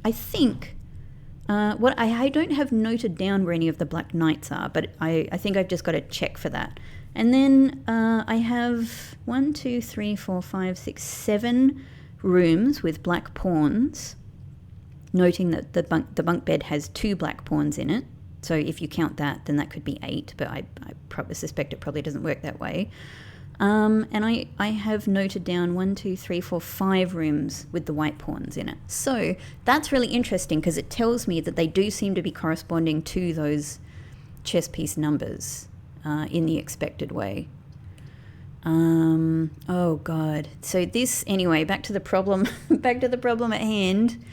have noted down where any of the black knights are, but I think I've just got to check for that. And then I have 1, 2, 3, 4, 5, 6, 7 rooms with black pawns, noting that the bunk bed has 2 black pawns in it. So if you count that, then that could be 8, but I probably suspect it probably doesn't work that way. And I have noted down 1, 2, 3, 4, 5 rooms with the white pawns in it. So that's really interesting, because it tells me that they do seem to be corresponding to those chess piece numbers in the expected way. Oh God. So this, anyway, back to the problem at hand.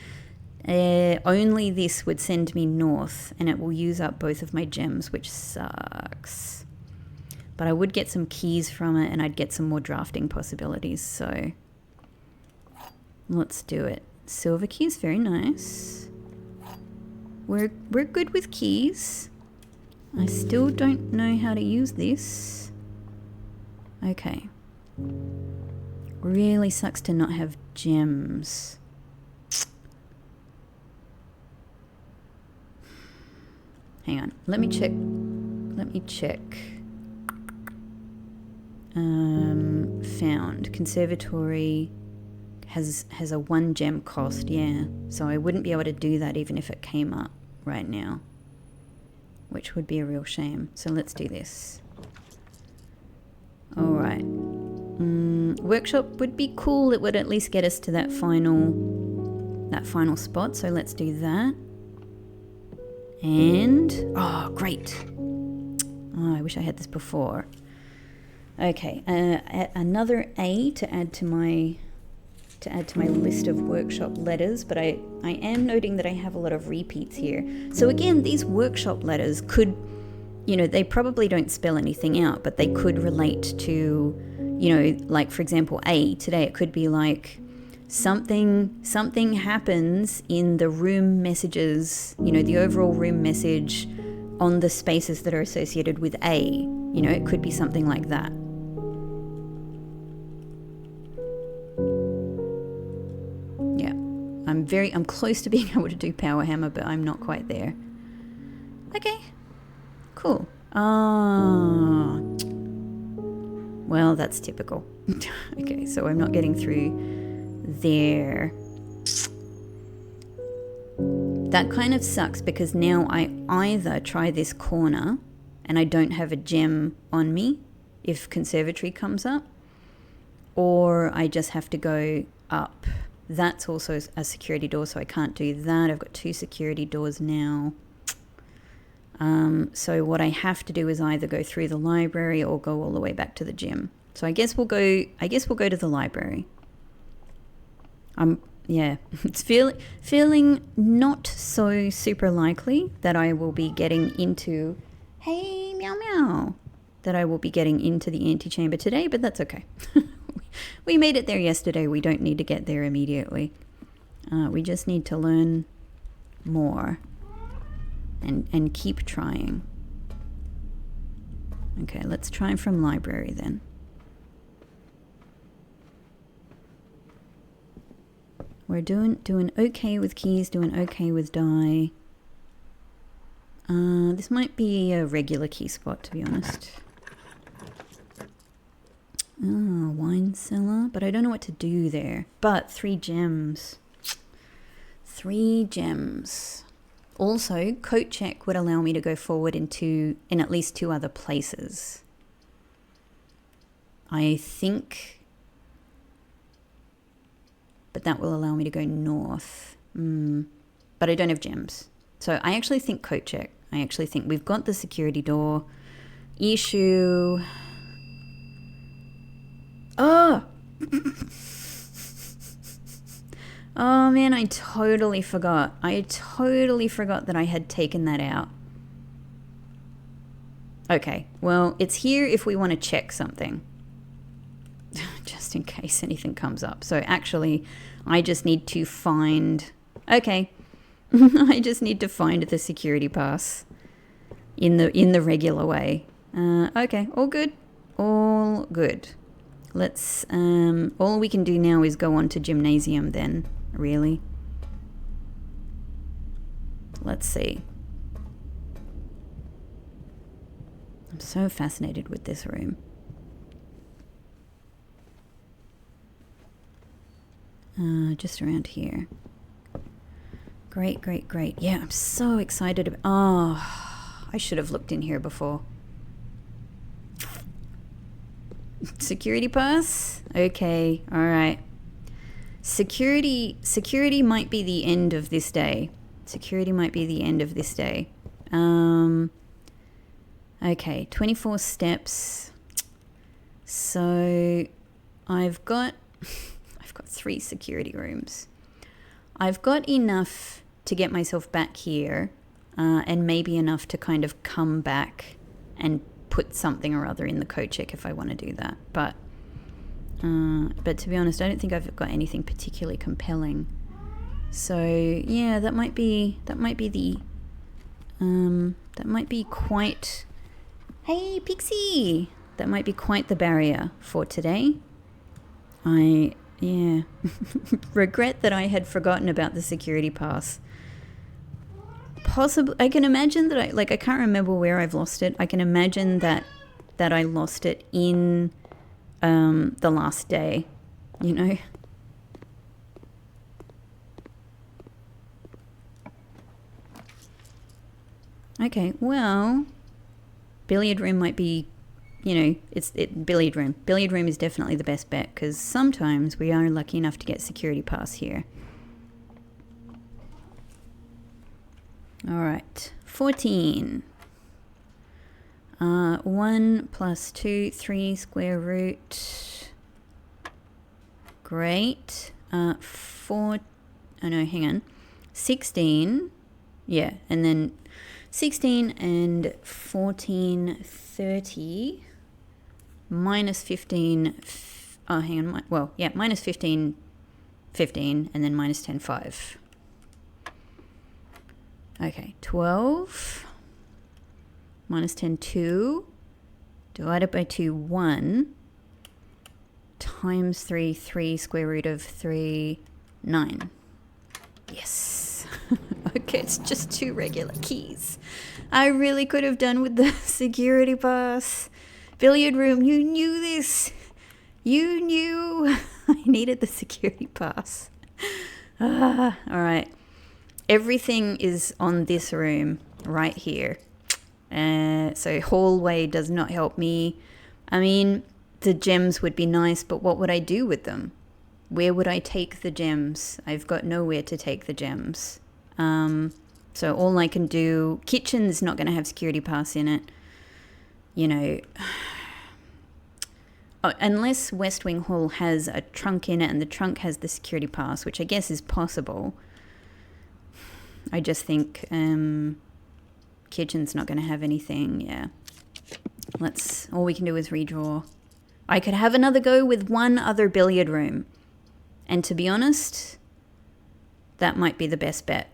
Only this would send me north, and it will use up both of my gems, which sucks. But I would get some keys from it, and I'd get some more drafting possibilities, so let's do it. Silver keys, very nice. We're good with keys. I still don't know how to use this. Okay. Really sucks to not have gems. Hang on, let me check. Found. Conservatory has a 1 gem cost, yeah. So I wouldn't be able to do that even if it came up right now, which would be a real shame. So let's do this. All right. Workshop would be cool. It would at least get us to that final spot. So let's do that. And oh, great. Oh, I wish I had this before. Okay, another A to add to my list of workshop letters, but I am noting that I have a lot of repeats here. So again, these workshop letters could, you know, they probably don't spell anything out, but they could relate to, you know, like for example, A today, it could be like something happens in the room messages, you know, the overall room message on the spaces that are associated with A. You know, it could be something like that. Yeah, I'm close to being able to do power hammer, but I'm not quite there. Okay, cool. Well, that's typical. Okay, so I'm not getting through there. That kind of sucks, because now I either try this corner and I don't have a gem on me if conservatory comes up, or I just have to go up. That's also a security door, so I can't do that. I've got 2 security doors now. So what I have to do is either go through the library or go all the way back to the gym. So I guess we'll go to the library. Yeah, it's feeling not so super likely that I will be getting into, hey, meow meow, that I will be getting into the antechamber today, but that's okay. We made it there yesterday. We don't need to get there immediately. We just need to learn more and keep trying. Okay, let's try from library then. We're doing okay with keys, doing okay with die. This might be a regular key spot, to be honest. Oh, wine cellar, but I don't know what to do there. But 3 gems. 3 gems. Also, coat check would allow me to go forward in at least 2 other places. I think but that will allow me to go north. But I don't have gems. So I actually think coat check. I actually think we've got the security door. Issue. Oh! Oh man, I totally forgot. I totally forgot that I had taken that out. Okay, well, it's here if we want to check something. Just in case anything comes up. So actually, I just need to find... Okay. I just need to find the security pass in the regular way. Okay, all good. All good. Let's... all we can do now is go on to gymnasium then, really. Let's see. I'm so fascinated with this room. Just around here. Great, great, great. Yeah, I'm so excited about... Oh, I should have looked in here before. Security pass? Okay, all right. Security might be the end of this day. Security might be the end of this day. Okay, 24 steps. So I've got 3 security rooms. I've got enough to get myself back here, and maybe enough to kind of come back and put something or other in the code check if I want to do that. But to be honest, I don't think I've got anything particularly compelling. So yeah, that might be quite... Hey, Pixie! That might be quite the barrier for today. Yeah. Regret that I had forgotten about the security pass. Possibly, I can imagine that I can't remember where I've lost it. I can imagine that I lost it in the last day, you know? Okay, well, billiard room might be, you know, billiard room. Billiard room is definitely the best bet because sometimes we are lucky enough to get security pass here. All right, 14. 1 plus 2, 3 square root. Great. 4, oh no, hang on. 16, yeah, and then 16 and 14, 30. Minus 15, oh, hang on, well, yeah, minus 15, 15, and then minus 10, 5. Okay, 12, minus 10, 2, divided by 2, 1, times 3, 3, square root of 3, 9. Yes. Okay, it's just 2 regular keys. I really could have done with the security pass. Billiard room, you knew this. You knew I needed the security pass. All right. Everything is on this room right here. So hallway does not help me. I mean, the gems would be nice, but what would I do with them? Where would I take the gems? I've got nowhere to take the gems. So all I can do... Kitchen's not going to have security pass in it. You know... Oh, unless West Wing Hall has a trunk in it and the trunk has the security pass, which I guess is possible. I just think kitchen's not going to have anything. Yeah. All we can do is redraw. I could have another go with one other billiard room. And to be honest, that might be the best bet.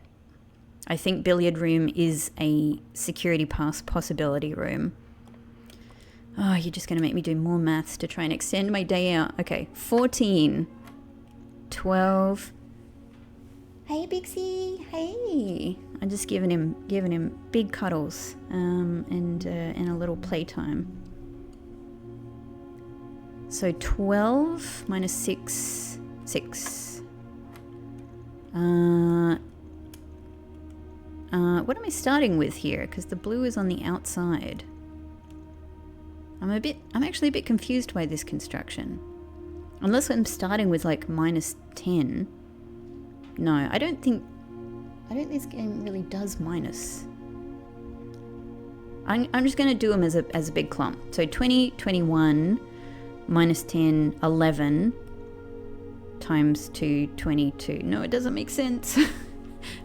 I think billiard room is a security pass possibility room. Oh, you're just going to make me do more maths to try and extend my day out. Okay, 14, 12. Hey, Bixie. Hey. I'm just giving him big cuddles and a little playtime. So 12 minus 6, 6. What am I starting with here? Because the blue is on the outside. I'm actually a bit confused by this construction. Unless I'm starting with like minus 10. No, I don't think this game really does minus. I'm just going to do them as a big clump. So 20, 21, minus 10, 11, times 2, 22. No, it doesn't make sense.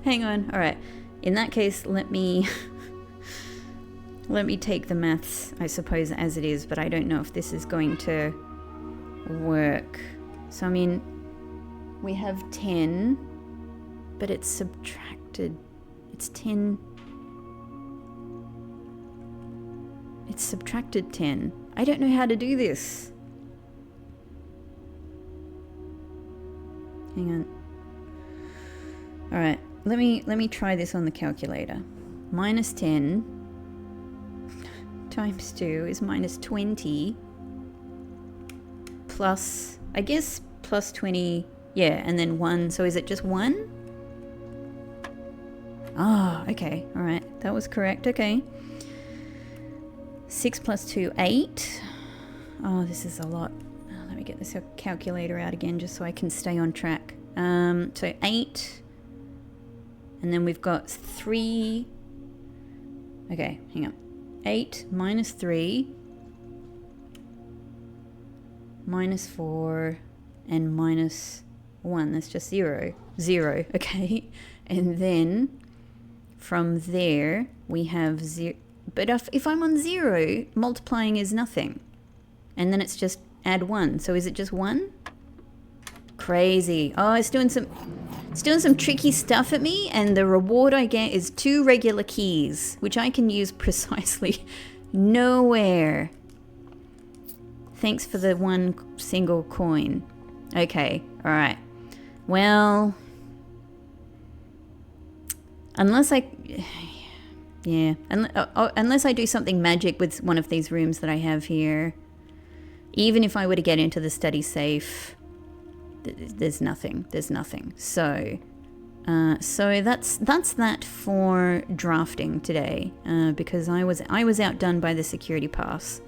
Hang on. All right. In that case, let me take the maths, I suppose, as it is, but I don't know if this is going to work. So, I mean, we have 10, but it's subtracted. It's 10. It's subtracted 10. I don't know how to do this. Hang on. All right, let me try this on the calculator. Minus 10 times 2 is minus 20 plus, I guess, plus 20, yeah, and then 1. So is it just 1? Ah, okay, all right, that was correct. Okay. 6 plus 2, 8. Oh, this is a lot. Let me get this calculator out again just so I can stay on track. So 8. And then we've got 3. Okay, hang on. 8 minus 3. Minus 4. And minus 1. That's just 0. 0, okay. And then from there we have 0. But if I'm on 0, multiplying is nothing. And then it's just add 1. So is it just 1? Crazy. Oh, it's doing some tricky stuff at me, and the reward I get is 2 regular keys, which I can use precisely nowhere. Thanks for the 1 single coin. Okay, all right. Well, unless I... Yeah, unless I do something magic with one of these rooms that I have here. Even if I were to get into the study safe, there's nothing. There's nothing. So that's that for drafting today, because I was outdone by the security pass.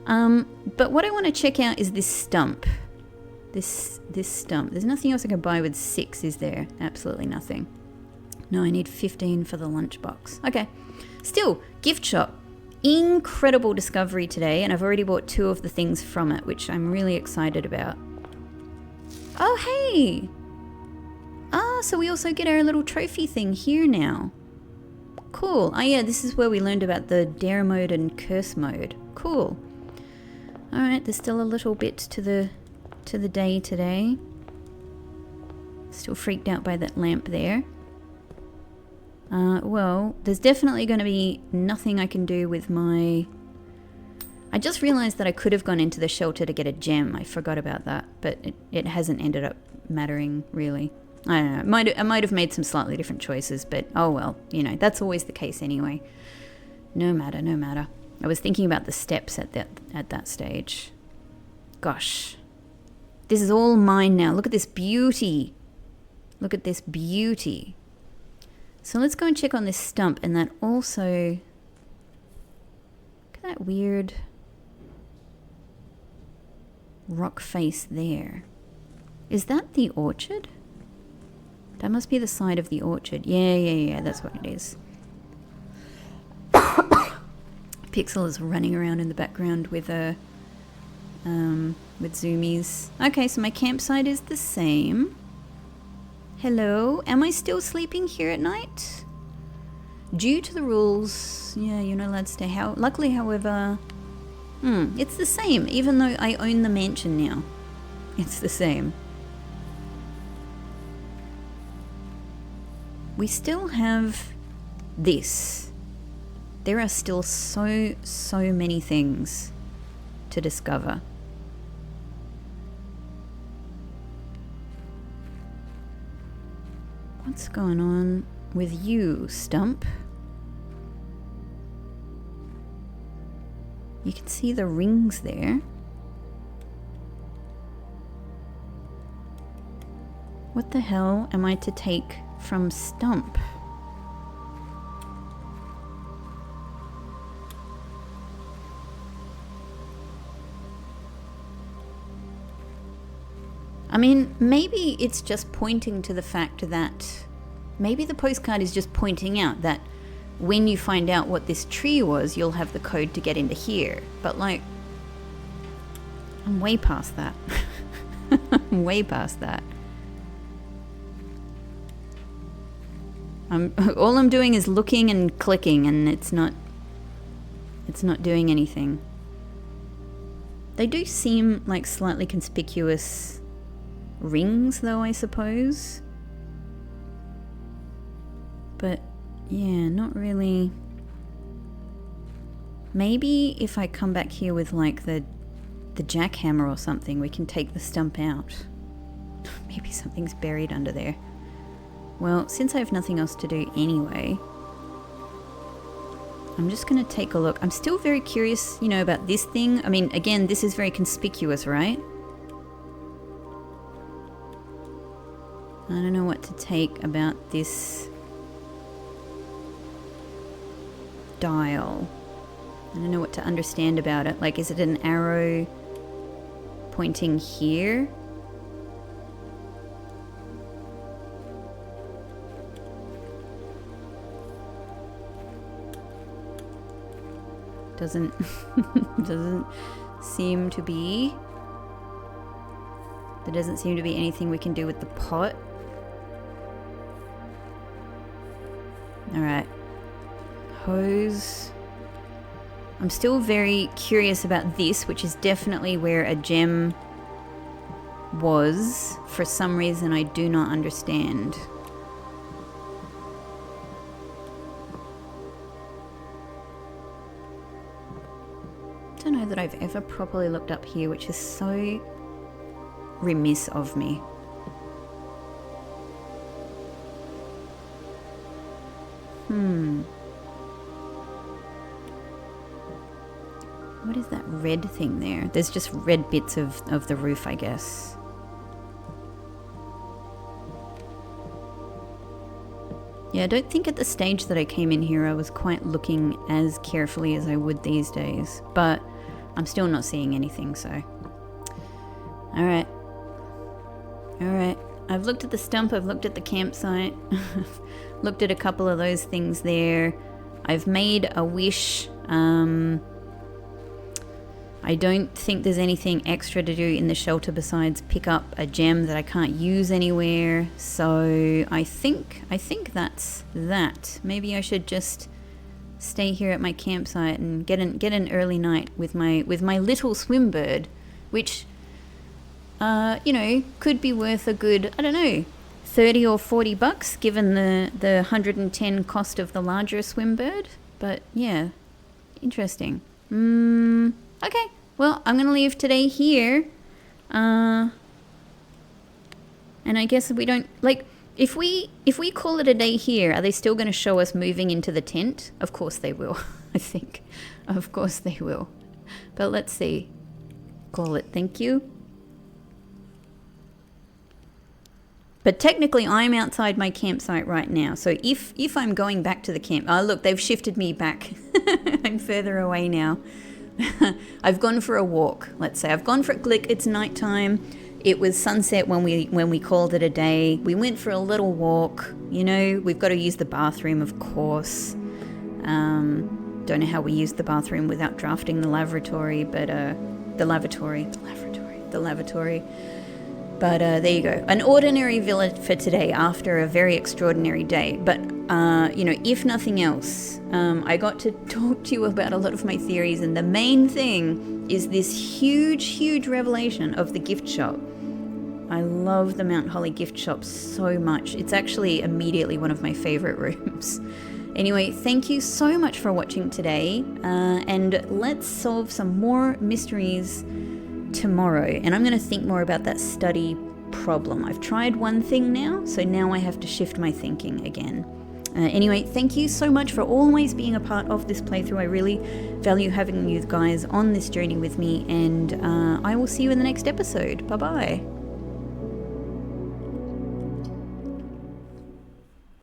But what I want to check out is this stump. This stump. There's nothing else I can buy with 6, is there? Absolutely nothing. No, I need 15 for the lunchbox. Okay. Still, gift shop. Incredible discovery today, and I've already bought 2 of the things from it, which I'm really excited about. Oh, hey! Ah, so we also get our little trophy thing here now. Cool. Oh yeah, this is where we learned about the dare mode and curse mode. Cool. Alright, there's still a little bit to the day today. Still freaked out by that lamp there. Well, there's definitely going to be nothing I can do with my... I just realized that I could have gone into the shelter to get a gem. I forgot about that, but it hasn't ended up mattering, really. I don't know. I might have made some slightly different choices, but oh well. You know, that's always the case anyway. No matter, no matter. I was thinking about the steps at that stage. Gosh. This is all mine now. Look at this beauty. Look at this beauty. So let's go and check on this stump, and that also... Look at that weird rock face there. Is that the orchard? That must be the side of the orchard. Yeah, that's what it is. Pixel is running around in the background with zoomies. Okay, so my campsite is the same. Hello, am I still sleeping here at night? Due to the rules, yeah, you're not allowed to stay. Luckily, however, it's the same, even though I own the mansion now. It's the same. We still have this. There are still so many things to discover. What's going on with you, Stump? You can see the rings there. What the hell am I to take from Stump? I mean, maybe it's just pointing to the fact that... Maybe the postcard is just pointing out that when you find out what this tree was, you'll have the code to get into here. But, like... I'm way past that. I'm way past that. All I'm doing is looking and clicking, and it's not doing anything. They do seem like slightly conspicuous rings, though, I suppose. But yeah, not really. Maybe if I come back here with like the jackhammer or something, we can take the stump out. Maybe something's buried under there. Well, since I have nothing else to do anyway, I'm just going to take a look. I'm still very curious, you know, about this thing. I mean, again, this is very conspicuous, right? I don't know what to take about this dial. I don't know what to understand about it. Like, is it an arrow pointing here? Doesn't seem to be. There doesn't seem to be anything we can do with the pot. Alright. Hose. I'm still very curious about this, which is definitely where a gem was. For some reason I do not understand. I don't know that I've ever properly looked up here, which is so remiss of me. What is that red thing there? There's just red bits of the roof, I guess. Yeah, I don't think at the stage that I came in here I was quite looking as carefully as I would these days. But I'm still not seeing anything, so... Alright. Alright. I've looked at the stump, I've looked at the campsite. Looked at a couple of those things there. I've made a wish. I don't think there's anything extra to do in the shelter besides pick up a gem that I can't use anywhere. So I think that's that. Maybe I should just stay here at my campsite and get an early night with my little swim bird, which you know, could be worth a good, I don't know, 30 or 40 bucks given the 110 cost of the larger swim bird. But yeah, interesting. Okay, well, I'm gonna leave today here. And I guess we don't, like, if we call it a day here, are they still gonna show us moving into the tent? Of course they will, I think. Of course they will. But let's see. Call it thank you. But technically I'm outside my campsite right now. So if I'm going back to the camp, oh look, they've shifted me back. I'm further away now. I've gone for a walk, let's say. I've gone for a click, it's nighttime. It was sunset when we called it a day. We went for a little walk. You know, we've got to use the bathroom, of course. Don't know how we use the bathroom without drafting the lavatory, but the lavatory. But there you go. An ordinary villa for today after a very extraordinary day. But, you know, if nothing else, I got to talk to you about a lot of my theories. And the main thing is this huge, huge revelation of the gift shop. I love the Mount Holly gift shop so much. It's actually immediately one of my favorite rooms. Anyway, thank you so much for watching today. And let's solve some more mysteries tomorrow, and I'm going to think more about that study problem. I've tried one thing now, so now I have to shift my thinking again. Anyway, thank you so much for always being a part of this playthrough. I really value having you guys on this journey with me, and I will see you in the next episode. Bye bye.